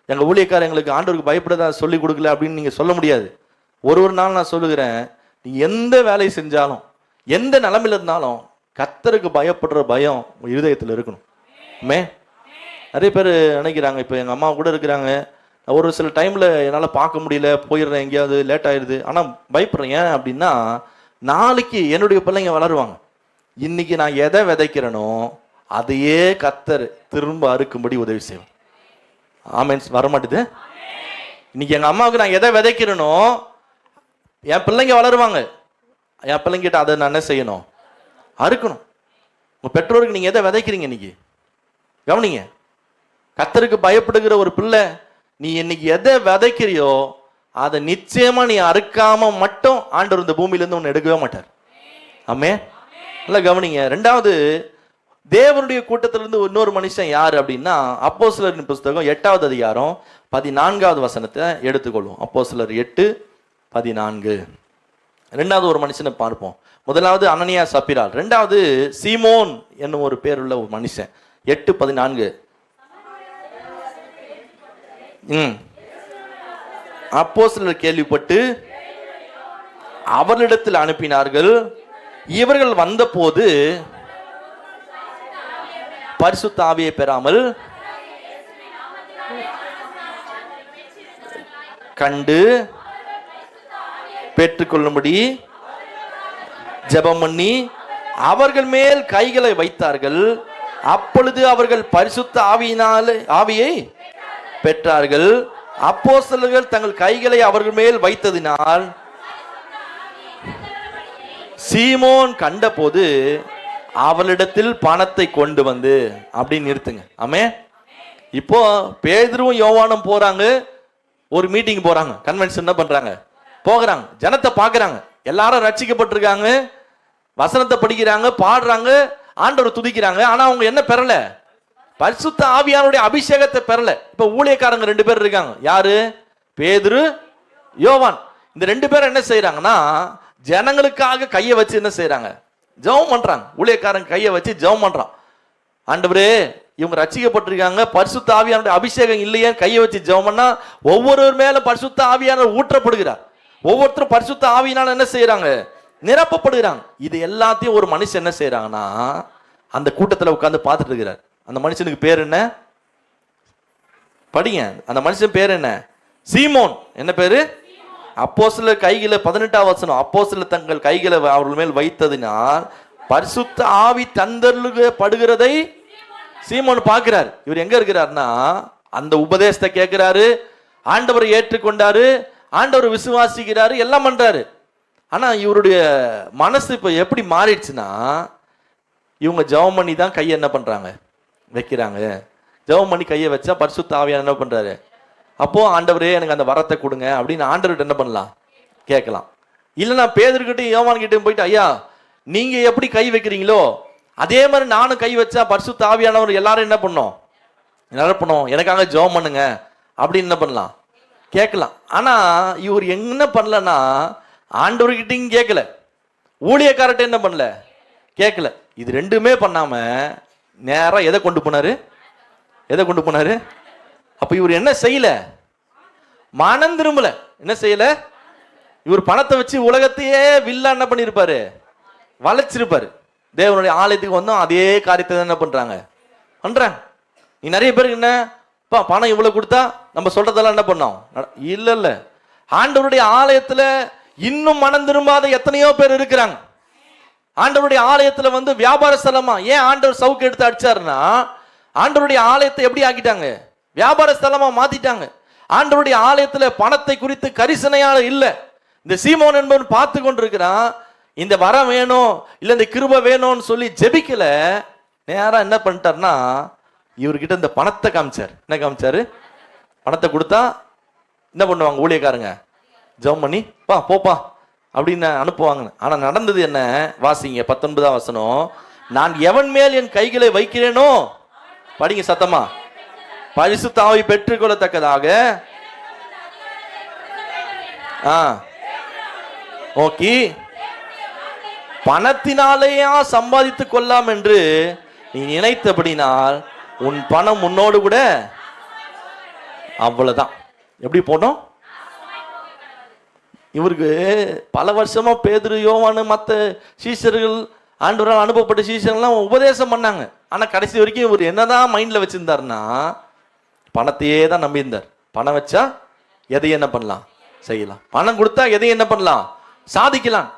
எங்கள் ஊழியக்காரர் எங்களுக்கு ஆண்டவருக்கு பயப்படுறதா சொல்லி கொடுக்கல அப்படின்னு நீங்கள் சொல்ல முடியாது. ஒரு நாள் நான் சொல்லுகிறேன், நீ எந்த வேலையை செஞ்சாலும், எந்த நிலைமையில இருந்தாலும் கர்த்தருக்கு பயப்படுற பயம் உங்கள் இருதயத்தில் இருக்கணும். நிறைய பேர் நினைக்கிறாங்க, இப்போ எங்கள் அம்மா கூட இருக்கிறாங்க, ஒரு சில டைமில் என்னால் பார்க்க முடியல, போயிடுறேன், எங்கேயாவது லேட் ஆயிடுது, ஆனால் பயப்படுறேன். ஏன் அப்படின்னா, நாளைக்கு என்னுடைய பிள்ளைங்க வளருவாங்க. இன்னைக்கு நான் எதை விதைக்கிறேனோ அதையே கர்த்தர் திரும்ப அறுக்கும்படி உதவி செய்வேன். ஆமென். வரமாட்டுது. இன்னைக்கு எங்கள் அம்மாவுக்கு நான் எதை விதைக்கிறேனோ என் பிள்ளைங்க வளருவாங்க. என் பிள்ளைங்கிட்ட அதை நான் என்ன செய்யணும், அறுக்கணும். உங்கள் பெற்றோருக்கு நீங்கள் எதை விதைக்கிறீங்க இன்னைக்கு கவனிங்க. கர்த்தருக்கு பயப்படுகிற ஒரு பிள்ளை, நீ இன்னைக்கு எதை விதைக்கிறியோ அதை நிச்சயமா நீ அறுக்காம மட்டும் ஆண்டவர் இந்த பூமியிலேருந்து ஒன்று எடுக்கவே மாட்டார். ஆமே, நல்லா கவனிங்க. 2வது, தேவனுடைய கூட்டத்திலிருந்து இன்னொரு மனுஷன் யாரு அப்படின்னா, அப்போஸ்தலரின் புஸ்தகம் 8வது அதிகாரம் 14வது வசனத்தை எடுத்துக்கொள்வோம். அப்போஸ்தலர் 8:14. 2வது ஒரு மனுஷனை பார்ப்போம். முதலாவது அனனியா சப்பிரால், 2வது சீமோன் என்னும் ஒரு பேர் உள்ள ஒரு மனுஷன். 8:14. அப்போஸ்தலர் கேள்விப்பட்டு அவர்களிடத்தில் அனுப்பினார்கள். இவர்கள் வந்தபோது பரிசுத்த ஆவியை பெறாமல் கண்டு பெற்றுக்கொள்ளும்படி ஜெபம் பண்ணி அவர்கள் மேல் கைகளை வைத்தார்கள். அப்பொழுது அவர்கள் பரிசுத்த ஆவியை பெற்றார்கள். அப்போஸ்தலர்கள் தங்கள் கைகளை அவர்கள் மேல் வைத்ததினால் சீமோன் கண்டபோது அவளிடத்தில் பணத்தை கொண்டு வந்து, அப்படின்னு நிறுத்துங்க. ஆமே, இப்போ பேதுருவும் யோவானும் போறாங்க, ஒரு மீட்டிங் போறாங்க, கன்வென்ஷன் என்ன பண்றாங்க, போகிறாங்க, ஜனத்தை பார்க்கறாங்க, எல்லாரும் ரட்சிக்கப்பட்டிருக்காங்க, வசனத்தை படிக்கிறாங்க, பாடுறாங்க, ஆண்டவரை துதிக்கிறாங்க. ஆனா அவங்க என்ன பெறல, பரிசுத்த ஆவியானுடைய அபிஷேகத்தை பெறல. இப்ப ஊழியக்காரங்க 2 பேர் இருக்காங்க. யாரு? பேதுரு, யோவான். இந்த 2 பேரும் என்ன செய்யறாங்கன்னா, ஜனங்களுக்காக கையை வச்சு என்ன செய்யறாங்க, ஜெபம் பண்றாங்க. ஊழியக்காரங்க கையை வச்சு ஜெபம் பண்றான். ஆண்டவரே இவங்க ரட்சிக்கப்பட்டிருக்காங்க, பரிசுத்த ஆவியானவருடைய அபிஷேகம் இல்லையே கையை வச்சு ஜெபம் பண்ணா ஒவ்வொருவர் மேல பரிசுத்த ஆவியானவர் ஊற்றப்படுகிறார். ஒவ்வொருத்தரும் பரிசுத்த ஆவியினால என்ன செய்யறாங்க? நிரப்பப்படுகிறாங்க. இது எல்லாத்தையும் ஒரு மனுஷன் என்ன செய்யறாங்கன்னா அந்த கூட்டத்தில் உட்கார்ந்து பார்த்துட்டு இருக்கிறார். அந்த மனுஷனுக்கு பேர் என்ன? படிங்க. அந்த மனுஷன் பேர் என்ன? சீமோன். என்ன பேரு? அப்போஸ்தலர் கைகளை 18ஆம் வசனம், அப்போஸ்தலர் தங்கள் கைகளை அவர்கள் மேல் வைத்ததினால் பரிசுத்த ஆவி தந்தருளப்படுகிறதை சீமோன் பார்க்கிறார். இவர் எங்க இருக்கிறார்னா அந்த உபதேசத்தை கேட்கிறாரு, ஆண்டவரை ஏற்றுக்கொண்டாரு, ஆண்டவர் விசுவாசிக்கிறாரு, எல்லாம் பண்றாரு. ஆனா இவருடைய மனசு இப்ப எப்படி மாறிடுச்சுன்னா இவங்க ஜெபம் பண்ணி தான் கையை என்ன பண்றாங்க? வைக்கிறாங்க. ஜெபம் பண்ணி கையை வச்சா பரிசுத்த ஆவியானவர் என்ன பண்றாரு? அப்போ ஆண்டவரே எனக்கு அந்த வரத்தை கொடுங்க அப்படின்னு ஆண்டவர்கிட்ட என்ன பண்ணலாம்? கேட்கலாம். இல்லைன்னா பேதுருக்கிட்டையும் யோவான்கிட்டையும் போயிட்டு, ஐயா நீங்க எப்படி கை வைக்கிறீங்களோ அதே மாதிரி நானும் கை வச்சா பரிசுத்த ஆவியானவர் எல்லாரும் என்ன பண்ணோம்? நிரப்பணும், எனக்காக ஜெபம் பண்ணுங்க அப்படின்னு என்ன பண்ணலாம்? கேட்கலாம். ஆனா இவர் என்ன பண்ணலன்னா ஆண்டவர்கிட்டையும் கேட்கல, ஊழியக்காரர்கிட்ட என்ன பண்ணல? கேட்கல. இது ரெண்டுமே பண்ணாம நேரா எதை கொண்டு போனாரு? எதை கொண்டு போனாரு? அப்ப இவர் என்ன செய்யல? மனம் திரும்பல. என்ன செய்யல? இவர் பணத்தை வச்சு உலகத்தையே வில்லா என்ன பண்ணிருப்பாரு? வளைச்சிருப்பாரு. தேவனுடைய ஆலயத்துக்கு வந்தோம் அதே காரியத்தை என்ன பண்றாங்க? பண்றாங்க. நீ நிறைய பேருக்கு என்ன பணம் இவ்வளவு கொடுத்தா நம்ம சொல்றதெல்லாம் என்ன பண்ணோம்? இல்ல இல்ல, ஆண்டவருடைய ஆலயத்துல இன்னும் மனம் திரும்பாத எத்தனையோ பேர் இருக்கிறாங்க. ஆண்டவருடைய ஆலயத்துல வந்து வியாபார ஸ்தலமா ஏன் ஆண்டவர் சவுக்கு எடுத்து அடிச்சாருன்னா ஆண்டவருடைய ஆலயத்தை எப்படி ஆக்கிட்டாங்க? வியாபார ஸ்தலமா மாத்திட்டாங்க. ஆண்டவருடைய ஆலயத்துல பணத்தை குறித்து கரிசனையால இல்ல. இந்த சீமோன் என்பவன் பார்த்து கொண்டிருக்கிறான், இந்த வரம் வேணும் இல்ல இந்த கிருபை வேணும்னு சொல்லி ஜெபிக்கல. நேரா என்ன பண்ணிட்டார்னா இவர்கிட்ட இந்த பணத்தை காமிச்சார். என்ன காமிச்சாரு? பணத்தை கொடுத்தா என்ன பண்ணுவாங்க ஊழியக்காரங்க? ஜெபம் பண்ணி போப்பா அப்படின்னு அனுப்புவாங்க. ஆனா நடந்தது என்ன? வாசிங்க 19ஆம் வசனம். நான் எவன் மேல் என் கைகளை வைக்கிறேனோ, படிங்க சத்தமா, பரிசுத்த ஆவி பெற்றுக்கொள்ளத்தக்கதாக ஓகே பணத்தினாலேயா சம்பாதித்துக் கொள்ளலாம் என்று நீ நினைத்தபடினால் உன் பணம் உன்னோடு கூட அவ்வளவுதான். எப்படி போனோம்? இவருக்கு பல வருஷமா பேதுரு, யோவானு, மற்ற சீஷர்கள், ஆண்டவரால் அனுப்பப்பட்ட சீஷர்கள்லாம் உபதேசம் பண்ணாங்க. ஆனா கடைசி வரைக்கும் இவர் என்னதான் மைண்ட்ல வச்சிருந்தாருன்னா பணத்தையே தான் நம்பியிருந்தார். பணம் வச்சா எதையும் என்ன பண்ணலாம்? செய்யலாம். பணம் கொடுத்தா எதையும் என்ன பண்ணலாம்? சாதிக்கலாம்.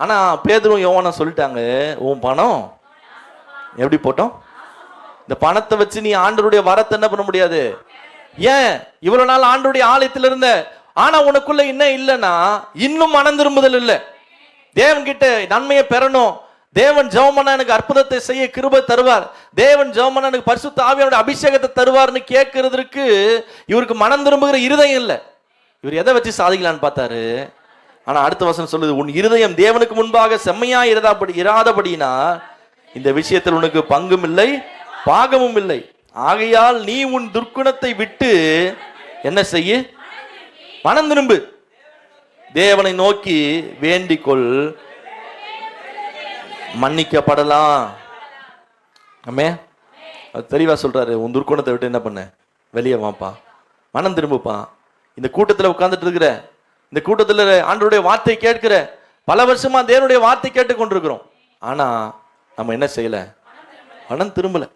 ஆனா பேதுரும் யோவானும் சொல்லிட்டாங்க, உன் பணம் எப்படி போட்டோம்? இந்த பணத்தை வச்சு நீ ஆண்டவருடைய வரத்தை என்ன பண்ண முடியாது. ஏன் இவ்வளவு நாள் ஆண்டவருடைய ஆலயத்தில் இருந்த, ஆனா உனக்குள்ள என்ன இல்லைன்னா இன்னும் மனம் திரும்புதல் இல்லை. தேவன் கிட்ட நன்மையை பெறணும், தேவன் ஜெபம் பண்ணா எனக்கு அற்புதத்தை செய்ய கிருபை தருவார், தேவன் ஜெபம் பண்ணா எனக்கு பரிசுத்த ஆவியானவருடைய அபிஷேகத்தை தருவார்னு கேட்கறதுக்கு இவருக்கு மனம் திரும்புகிற இருதயம் இல்லை. இவர் எதை வச்சு சாதிக்கலான்னு பார்த்தாரு. ஆனா அடுத்த வசனம் சொல்லுது, உன் இருதயம் தேவனுக்கு முன்பாக செம்மையா இராதபடினா இந்த விஷயத்தில் உனக்கு பங்கும் இல்லை பாகமும் இல்லை. ஆகையால் நீ உன் துர்க்குணத்தை விட்டு என்ன செய்ய? மனம் திரும்பு, தேவனை நோக்கி வேண்டிக்கொள், மன்னிக்கப்படலாம். ஆமே, தெளிவா சொல்றாரு. உன் துர்க்குணத்தை விட்டு என்ன பண்ண? வெளியே வாப்பா, மனம் திரும்புப்பா. இந்த கூட்டத்தில் உட்கார்ந்துட்டு இருக்கிற, இந்த கூட்டத்தில் ஆண்டவருடைய வார்த்தை கேட்கிற, பல வருஷமா தேவனுடைய வார்த்தை கேட்டுக் கொண்டிருக்கிறோம். ஆனா நம்ம என்ன செய்யல? மனம் திரும்பல.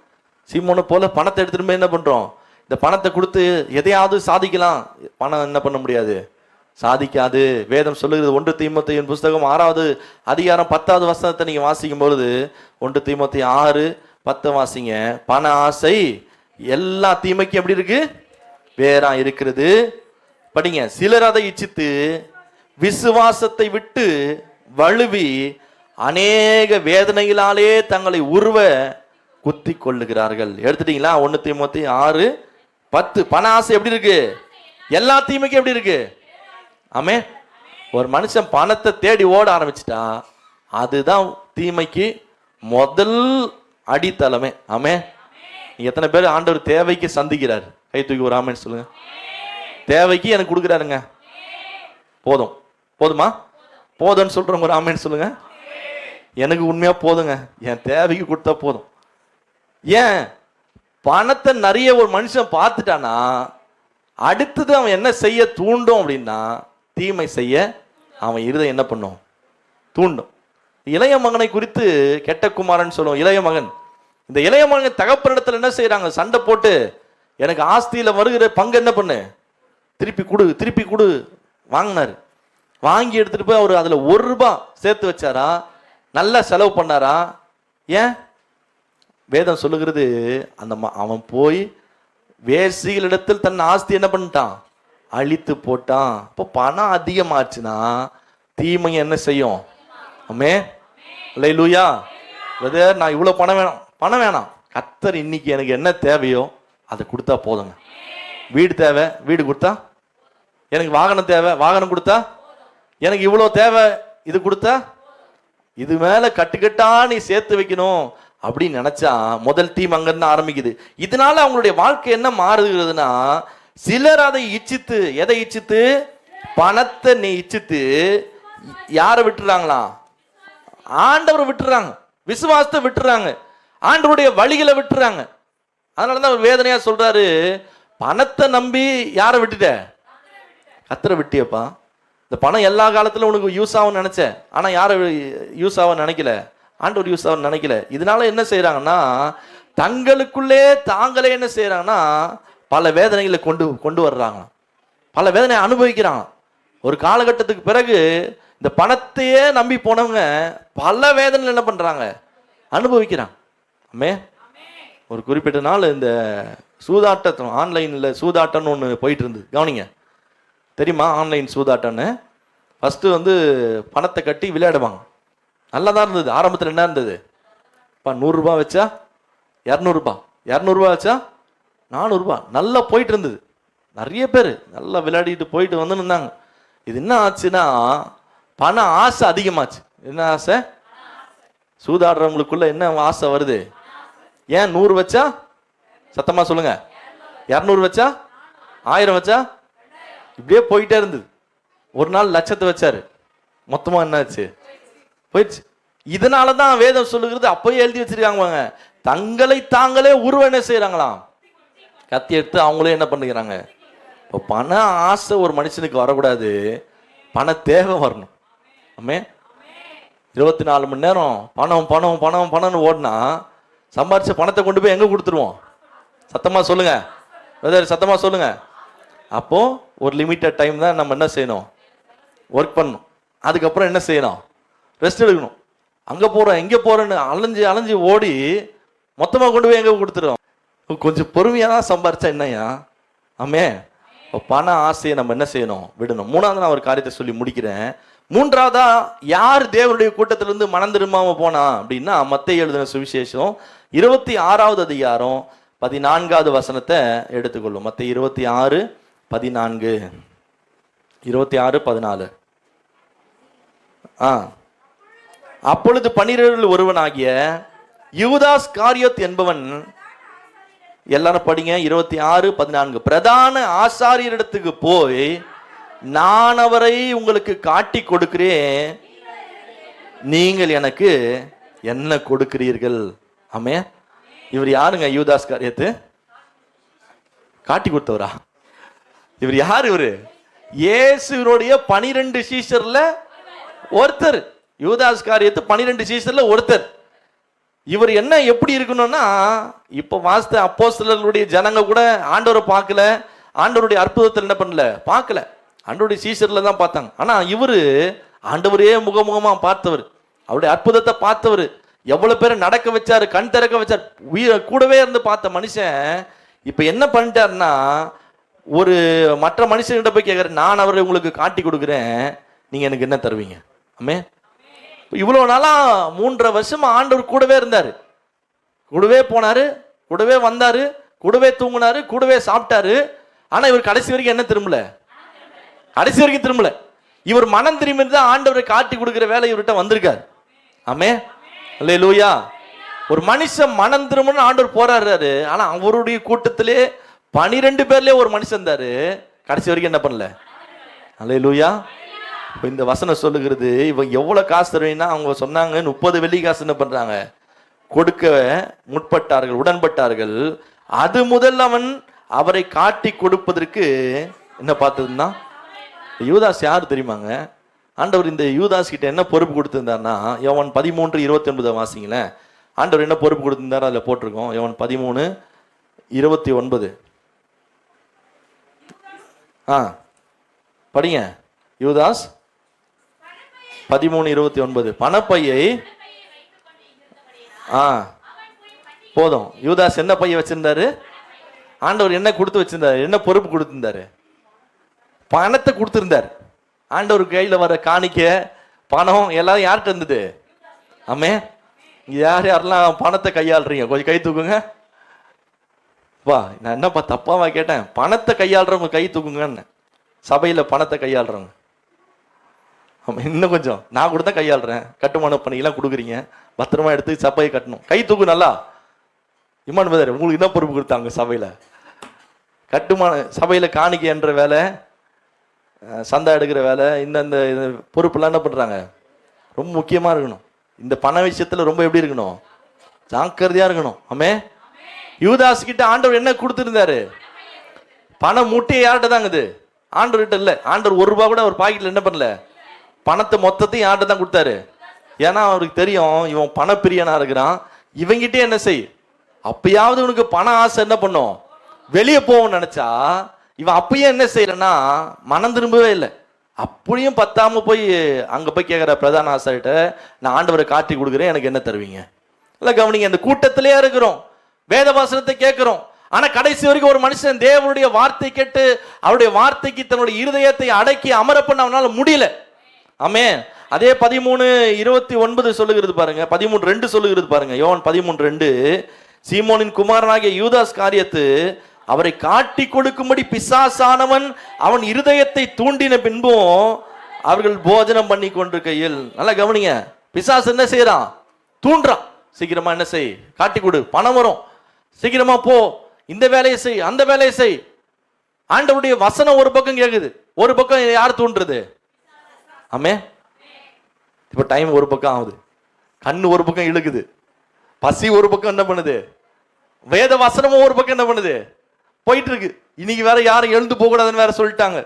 சீமோனை போல பணத்தை எடுத்துட்டு என்ன பண்றோம்? இந்த பணத்தை கொடுத்து எதையாவது சாதிக்கலாம். பணம் என்ன பண்ண முடியாது, சாதிக்காது. வேதம் சொல்லுகிறது 1 தீமோத்தேயு புஸ்தகம் 6வது அதிகாரம் 10வது வசனத்தை நீங்க வாசிக்கும் பொழுது 1 தீமோத்தேயு 6:10 வாசிங்க. பண ஆசை எல்லா தீமைக்கும் எப்படி இருக்கு? வேறா இருக்கிறது. படிங்க. சிலர் அதை இச்சித்து விசுவாசத்தை விட்டு வழுவி அநேக வேதனைகளாலே தங்களை உருவ குத்தி கொள்ளுகிறார்கள். எடுத்துட்டீங்களா? 1 தீமோத்தேயு 6:10. பண ஆசை எப்படி இருக்கு? எல்லா தீமைக்கும் எப்படி இருக்கு? ஆமே. ஒரு மனுஷன் பணத்தை தேடி ஓட ஆரம்பிச்சிட்டா அதுதான் தீமைக்கு முதல் அடித்தளமே. ஆமே. எத்தனை பேர் ஆண்டவர் தேவைக்கு சந்திக்கிறார்? கை தூக்கி ஒரு ஆமேன்னு சொல்லுங்க. தேவைக்கு எனக்கு கொடுக்குறாருங்க, போதும். போதுமா? போதும்னு சொல்றவங்க ஒரு ஆமேன்னு சொல்லுங்க. எனக்கு உண்மையா போதுங்க, என் தேவைக்கு கொடுத்தா போதும். ஏன் பணத்தை நிறைய ஒரு மனுஷன் பார்த்துட்டானா அடுத்தது அவன் என்ன செய்ய தூண்டும் அப்படின்னா தீமை செய்ய அவன் இருதயம் என்ன பண்ணும், தூண்டும். இளைய மகனை குறித்து கெட்ட குமாரன் சொல்லுவோம். இளைய மகன், இந்த இளைய மகன் தகப்பனிடத்துல என்ன செய்யறாங்க, சண்டை போட்டு எனக்கு ஆஸ்தியில வருகிற பங்கு என்ன பண்ணு, திருப்பி கொடு திருப்பி கொடு வாங்கினாரு. வாங்கி எடுத்துட்டு போய் அவர் அதுல ₹1 சேர்த்து வச்சாரா, நல்லா செலவு பண்ணாரா? ஏன்? வேதம் சொல்லுகிறது அந்த அவன் போய் வேசிகளிடத்தில் தன் ஆஸ்தி என்ன பண்ணிட்டான், அழித்து போட்டான். இப்போ பணம் அதிகமாச்சுன்னா தீமை என்ன செய்யும்? ஆமே அல்லேலூயா. பிரதர், நான் இவ்வளோ பணம் வேணாம், கர்த்தர் இன்னைக்கு எனக்கு என்ன தேவையோ அதை கொடுத்தா போதுங்க. வீடு தேவை, வீடு கொடுத்தா, எனக்கு வாகனம் தேவை, வாகனம் கொடுத்தா, எனக்கு இவ்வளோ தேவை, இது கொடுத்தா, இது மேல கட்டுக்கட்டா நீ சேர்த்து வைக்கணும் அப்படின்னு நினைச்சா முதல் தீம் அங்கிருந்து ஆரம்பிக்குது. இதனால அவங்களுடைய வாழ்க்கை என்ன மாறுகிறதுனா, சிலர் அதை இச்சித்து, எதை இச்சித்து, பணத்தை நீ இச்சித்து யாரை விட்டுறாங்களா, ஆண்டவரை விட்டுறாங்க, விசுவாசத்தை விட்டுறாங்க, ஆண்டவருடைய வழிகளை விட்டுறாங்க. அதனாலதான் அவர் வேதனையா சொல்றாரு, பணத்தை நம்பி யாரை விட்டுட்ட, கர்த்தரை விட்டியப்பா. இந்த பணம் எல்லா காலத்திலும் உனக்கு யூஸ் ஆகும் நினைச்ச, ஆனா யாரை யூஸ் ஆகும் நினைக்கல, ஆண்டவர் யூஸ் ஆகும் நினைக்கல. இதனால என்ன செய்யறாங்கன்னா, தங்களுக்குள்ளே தாங்களே என்ன செய்யறாங்கன்னா பல வேதனைகளை கொண்டு வர்றாங்க, பல வேதனை அனுபவிக்கிறாங்க. ஒரு காலகட்டத்துக்கு பிறகு இந்த பணத்தையே நம்பி போனவங்க பல வேதனை என்ன பண்றாங்க, அனுபவிக்கிறாங்க. ஆமே. ஒரு குறிப்பிட்ட நாள் இந்த சூதாட்டத்தை, ஆன்லைன்ல சூதாட்டம்னு ஒன்று போயிட்டு இருந்தது, கவனிங்க. தெரியுமா ஆன்லைன் சூதாட்டம்னு? ஃபஸ்ட்டு பணத்தை கட்டி விளையாடுவாங்க. நல்லா தான் இருந்தது. ஆரம்பத்தில் என்ன இருந்தது, இப்போ ₹100 வச்சா ₹200, ₹200 வச்சா ₹400, நல்லா போயிட்டு இருந்தது. நிறைய பேர் நல்லா விளையாடிட்டு போயிட்டு இருந்தாங்க. இது என்ன ஆச்சுன்னா, பண ஆசை அதிகமாச்சு. என்ன ஆசை? சூதாடுறவங்களுக்குள்ள என்ன ஆசை வருது? ஏன் 100 வச்சா, சத்தமா சொல்லுங்க, 200 வச்சா, 1000 வச்சா, இப்படியே போயிட்டே இருந்தது. ஒரு நாள் லட்சத்தை வச்சாரு, மொத்தமா என்னாச்சு, போயிடுச்சு. இதனாலதான் வேதம் சொல்லுகிறது, அப்பயே எழுதி வச்சிருக்காங்க, தங்களை தாங்களே என்ன செய்யறாங்களாம், கத்தி எடுத்து அவங்களே என்ன பண்ணுகிறாங்க. இப்போ பண ஆசை ஒரு மனுஷனுக்கு வரக்கூடாது, பண தேவை வரணும். ஆமே. 24 மணி நேரம் பணம் பணம் பணம் பணம்னு ஓடினா சம்பாரிச்ச பணத்தை கொண்டு போய் எங்க கொடுத்துருவோம்? சத்தமா சொல்லுங்க பிரதர், சத்தமா சொல்லுங்க. அப்போ ஒரு லிமிட்டட் டைம் தான் நம்ம என்ன செய்யணும், ஒர்க் பண்ணணும். அதுக்கப்புறம் என்ன செய்யணும், ரெஸ்ட் எடுக்கணும். அங்க போறோம் இங்க போறேன்னு அலைஞ்சு அலைஞ்சு ஓடி மொத்தமா கொண்டு போய் எங்க கொடுத்துருவோம்? கொஞ்சம் பொறுமையா தான் சம்பாரிச்சா என்னையா? ஆமே. பண ஆசையை நம்ம என்ன செய்யணும், விடணும். மூணாவது நான் ஒரு காரியத்தை சொல்லி முடிக்கிறேன். மூன்றாவதா யார் தேவனுடைய கூட்டத்திலிருந்து மனம் திரும்பாம போனா அப்படின்னா, மத்தேயு எழுதின சுவிசேஷம் 26வது அதிகாரம் 14வது வசனத்தை எடுத்துக்கொள்ளும். மத்தேயு 26:14, 26:14. அப்பொழுது 12 ஒருவனாகிய யூதாஸ் காரியோத் என்பவன், எல்லாரும் படிங்க, 26:14. பிரதான ஆசாரியரிடத்துக்கு போய், நான் அவரை உங்களுக்கு காட்டி கொடுக்கிறேன், நீங்கள் எனக்கு என்ன கொடுக்கிறீர்கள்? ஆமே. இவர் யாருங்க? யூதாஸ் காரியத்து காட்டி கொடுத்தவரா? இவர் யார்? இவரு இயேசுடைய 12 சீஷர்ல ஒருத்தர். யூதாஸ் காரியத்து 12 சீஷர்ல ஒருத்தர். இவர் என்ன எப்படி இருக்கணும்னா, இப்ப வாஸ்த அப்போஸ்தலர்களுடைய ஜனங்க கூட ஆண்டவரை பார்க்கல, ஆண்டவருடைய அற்புதத்தில் என்ன பண்ணல, பார்க்கல, ஆண்டவருடைய சீஷர்ல தான் பார்த்தாங்க. ஆனா இவரு ஆண்டவரே முகமுகமா பார்த்தவர், அவருடைய அற்புதத்தை பார்த்தவர், எவ்வளவு பேரை நடக்க வச்சாரு, கண் திறக்க வச்சார், கூடவே இருந்து பார்த்த மனுஷன் இப்ப என்ன பண்ணிட்டாருன்னா, ஒரு மற்ற மனுஷன்கிட்ட போய் கேட்கற, நான் அவரை உங்களுக்கு காட்டி கொடுக்குறேன், நீங்க எனக்கு என்ன தருவீங்க? ஆமே. இவ்வளவு நாளா 3.5 வருஷமா ஆண்டவர் கூடவே இருந்தாரு, கூடவே போனாரு, கூடவே வந்தாரு, கூடவே தூங்கினாரு, கூடவே சாப்பிட்டாரு. ஆனா இவர் கடைசி வரைக்கும் என்ன திரும்பல, கடைசி வரைக்கும் திரும்பல. இவர் மனம் திரும்பி தான் ஆண்டவரை காட்டி கொடுக்கிற வேலை இவர்கிட்ட வந்திருக்காரு. ஆமே. அல்லேலூயா. ஒரு மனுஷன் மனம் திரும்பணும் ஆண்டவர் போராடுறாரு. ஆனா அவருடைய கூட்டத்திலே 12 பேர்லயே ஒரு மனுஷன் இருந்தாரு, கடைசி வரைக்கும் என்ன பண்ணல. அல்லேலூயா. இந்த வசனம் சொல்லுகிறது, இவங்க எவ்வளவு காசு தருவீங்கன்னா, அவங்க சொன்னாங்க 30 வெள்ளி காசு என்ன பண்றாங்க, கொடுக்க முற்பட்டார்கள், உடன்பட்டார்கள். அது முதல் அவன் அவரை காட்டி கொடுப்பதற்கு என்ன பார்த்ததுன்னா, யூதாஸ் யார் தெரியுமாங்க? ஆண்டவர் இந்த யூதாஸ் கிட்ட என்ன பொறுப்பு கொடுத்திருந்தார்னா, யோவான் 13:29 வாசிங்களேன். ஆண்டவர் என்ன பொறுப்பு கொடுத்திருந்தார் அதில் போட்டிருக்கோம். யோவான் 13:29 படிங்க. யூதாஸ் 13:29 பணப்பையை போதும். யூதாஸ் என்ன பைய வச்சிருந்தாரு? ஆண்டவர் என்ன கொடுத்து வச்சிருந்தாரு? என்ன பொறுப்பு கொடுத்திருந்தாரு? பணத்தை கொடுத்திருந்தார். ஆண்டவர் கையில வர காணிக்க பணம் எல்லாம் யார்கிட்ட இருந்தது? ஆமே. யார் யாரெல்லாம் பணத்தை கையாளுறீங்க கொஞ்சம் கை தூக்குங்க. வா, நான் என்னப்பா தப்பாவா கேட்டேன்? பணத்தை கையாளுறவங்க கை தூக்குங்கன்னு. சபையில பணத்தை கையாளுறவங்க ஆமா, இன்னும் கொஞ்சம். நான் கூட தான் கையாளுறேன். கட்டுமான பணியெல்லாம் கொடுக்குறீங்க, பத்திரமா எடுத்து சபையை கட்டணும். கை தூக்கு நல்லா. இமான் பதர், உங்களுக்கு என்ன பொறுப்பு கொடுத்தாங்க சபையில? கட்டுமான சபையில காணிக்கை என்ற வேலை, சந்தா எடுக்கிற வேலை, இந்த பொறுப்புலாம் என்ன பண்றாங்க? ரொம்ப முக்கியமா இருக்கணும். இந்த பண விஷயத்துல ரொம்ப எப்படி இருக்கணும்? ஜாக்கிரதையா இருக்கணும். ஆமே. யூதாஸ் கிட்ட ஆண்டவர் என்ன கொடுத்திருந்தாரு? பணம் மூட்டையை யார்கிட்ட தாங்குது? ஆண்டவர்கிட்ட இல்ல. ஆண்டவர் ₹1 கூட அவர் பாக்கெட்ல என்ன பண்ணல. பணத்தை மொத்தத்தையும் யார்கிட்ட தான் கொடுத்தாரு. ஏன்னா அவருக்கு தெரியும் இவன் பணப்பிரியனா இருக்கிறான். இவங்கிட்டே என்ன செய், அப்பயாவது உனக்கு பண ஆசை என்ன பண்ணும், வெளியே போவோம்னு நினைச்சா, இவன் அப்பயும் என்ன செய்யலன்னா மனம் திரும்பவே இல்லை. அப்படியும் பத்தாம போய் அங்க போய் கேட்கிற பிரதான ஆசாரிட்ட, நான் ஆண்டவரை காட்டி கொடுக்குறேன், எனக்கு என்ன தருவீங்க? இல்ல கவனிங்க, அந்த கூட்டத்திலேயே இருக்கிறோம், வேத வசனத்தை கேட்கிறோம். ஆனா கடைசி வரைக்கும் ஒரு மனுஷன் தேவனுடைய வார்த்தை கேட்டு அவருடைய வார்த்தைக்கு தன்னுடைய இருதயத்தை அடக்கி அமர பண்ண அவனால முடியல. ஆமே. அதே 13:29 சொல்லுகிறது பாருங்க. 13:2 சொல்லுகிறது பாருங்க. யோவான் 13:2 சீமோனின் குமாரனாகிய யூதாஸ் காரியத்து அவரை காட்டி கொடுக்கும்படி பிசாசானவன் அவன் இருதயத்தை தூண்டின பின்பும் அவர்கள் போஜனம் பண்ணி கொண்டிருக்கையில். நல்லா கவனிங்க, பிசாசு என்ன செய்யறான்? தூண்டுறான். சீக்கிரமா என்ன செய், காட்டி கொடு, பணம் வரும், சீக்கிரமா போ, இந்த வேலையை செய், அந்த வேலையை செய். ஆண்டவருடைய வசனம் ஒரு பக்கம் கேக்குது, ஒரு பக்கம் யார் தூண்டுறது? ஆமே. இப்ப டைம் ஒரு பக்கம் ஆகுது, கண்ணு ஒரு பக்கம் இழுக்குது, பசி ஒரு பக்கம் என்ன பண்ணுது, வேத வசனமும் ஒரு பக்கம் என்ன பண்ணுது, போயிட்டு இருக்கு. இன்னைக்கு வேற யாரும் எழுந்து போக கூடாதுன்னு வேற சொல்லிட்டாங்க.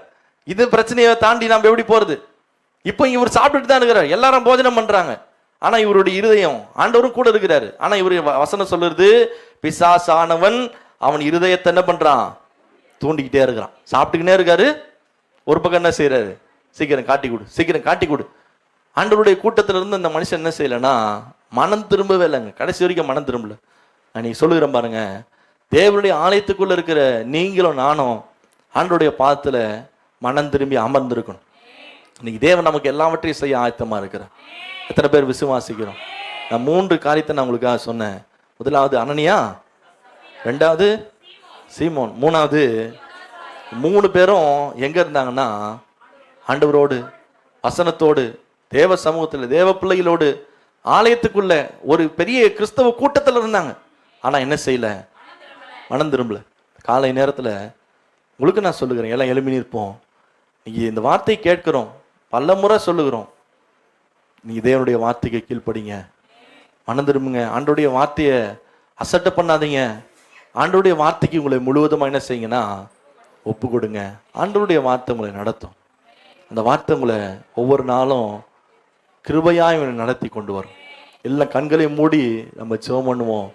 இது பிரச்சனையை தாண்டி நாம எப்படி போறது? இப்போ இவர் சாப்பிட்டுட்டு தான் இருக்கிறார், எல்லாரும் போஜனம் பண்றாங்க. ஆனா இவருடைய இருதயம், ஆண்டவரும் கூட இருக்கிறாரு. ஆனா இவரு வசனம் சொல்லுறது, பிசாசானவன் அவன் இருதயத்தை என்ன பண்றான், தூண்டிக்கிட்டே இருக்கிறான். சாப்பிட்டுக்கிட்டே இருக்காரு, ஒரு பக்கம் என்ன செய்யறாரு, சீக்கிரம் காட்டி கொடு, சீக்கிரம் காட்டி கொடு. ஆண்டவருடைய கூட்டத்துல இருந்து அந்த மனுஷன் என்ன செய்யலன்னா மனம் திரும்பவே இல்லைங்க. கடைசி வரைக்கும் மனம் திரும்பல. நான் நீ சொல்லுகிறேன் பாருங்க, தேவனுடைய ஆலயத்துக்குள்ள இருக்கிற நீங்களும் நானும் ஆண்டவருடைய பாதத்துல மனம் திரும்பி அமர்ந்திருக்கணும். இன்னைக்கு தேவன் நமக்கு எல்லாவற்றையும் செய்ய ஆயத்தமா இருக்கிறார். எத்தனை பேர் விசுவாசிக்கிறோம்? நான் 3 காரியத்தை நான் உங்களுக்காக சொன்னேன். முதலாவது அனனியா, 2வது சீமோன், 3வது 3 பேரும் எங்க இருந்தாங்கன்னா ஆண்டவரோடு, வசனத்தோடு, தேவ சமூகத்தில், தேவ பிள்ளைகளோடு, ஆலயத்துக்குள்ள ஒரு பெரிய கிறிஸ்தவ கூட்டத்தில் இருந்தாங்க. ஆனா என்ன செய்யல, மனம் திரும்பல. காலை நேரத்துல உங்களுக்கு நான் சொல்லுகிறேன், எல்லாம் எழுப்பி நிற்போம். நீங்க இந்த வார்த்தை கேட்கிறோம், பல முறை சொல்லுகிறோம், நீங்க தேவனுடைய வார்த்தைக்கு கீழ்ப்படிங்க, மனம் திரும்புங்க, ஆண்டோடைய வார்த்தையை அசட்டை பண்ணாதீங்க. ஆண்டோடைய வார்த்தைக்கு உங்களை முழுவதுமா என்ன செய்யுங்கன்னா ஒப்பு கொடுங்க. ஆண்டவருடைய வார்த்தை உங்களை நடத்தும். அந்த வார்த்தை உங்களை ஒவ்வொரு நாளும் கிருபையாய் நடத்தி கொண்டு வரும். எல்லாம் கண்களை மூடி நம்ம ஜெபம் பண்ணுவோம்.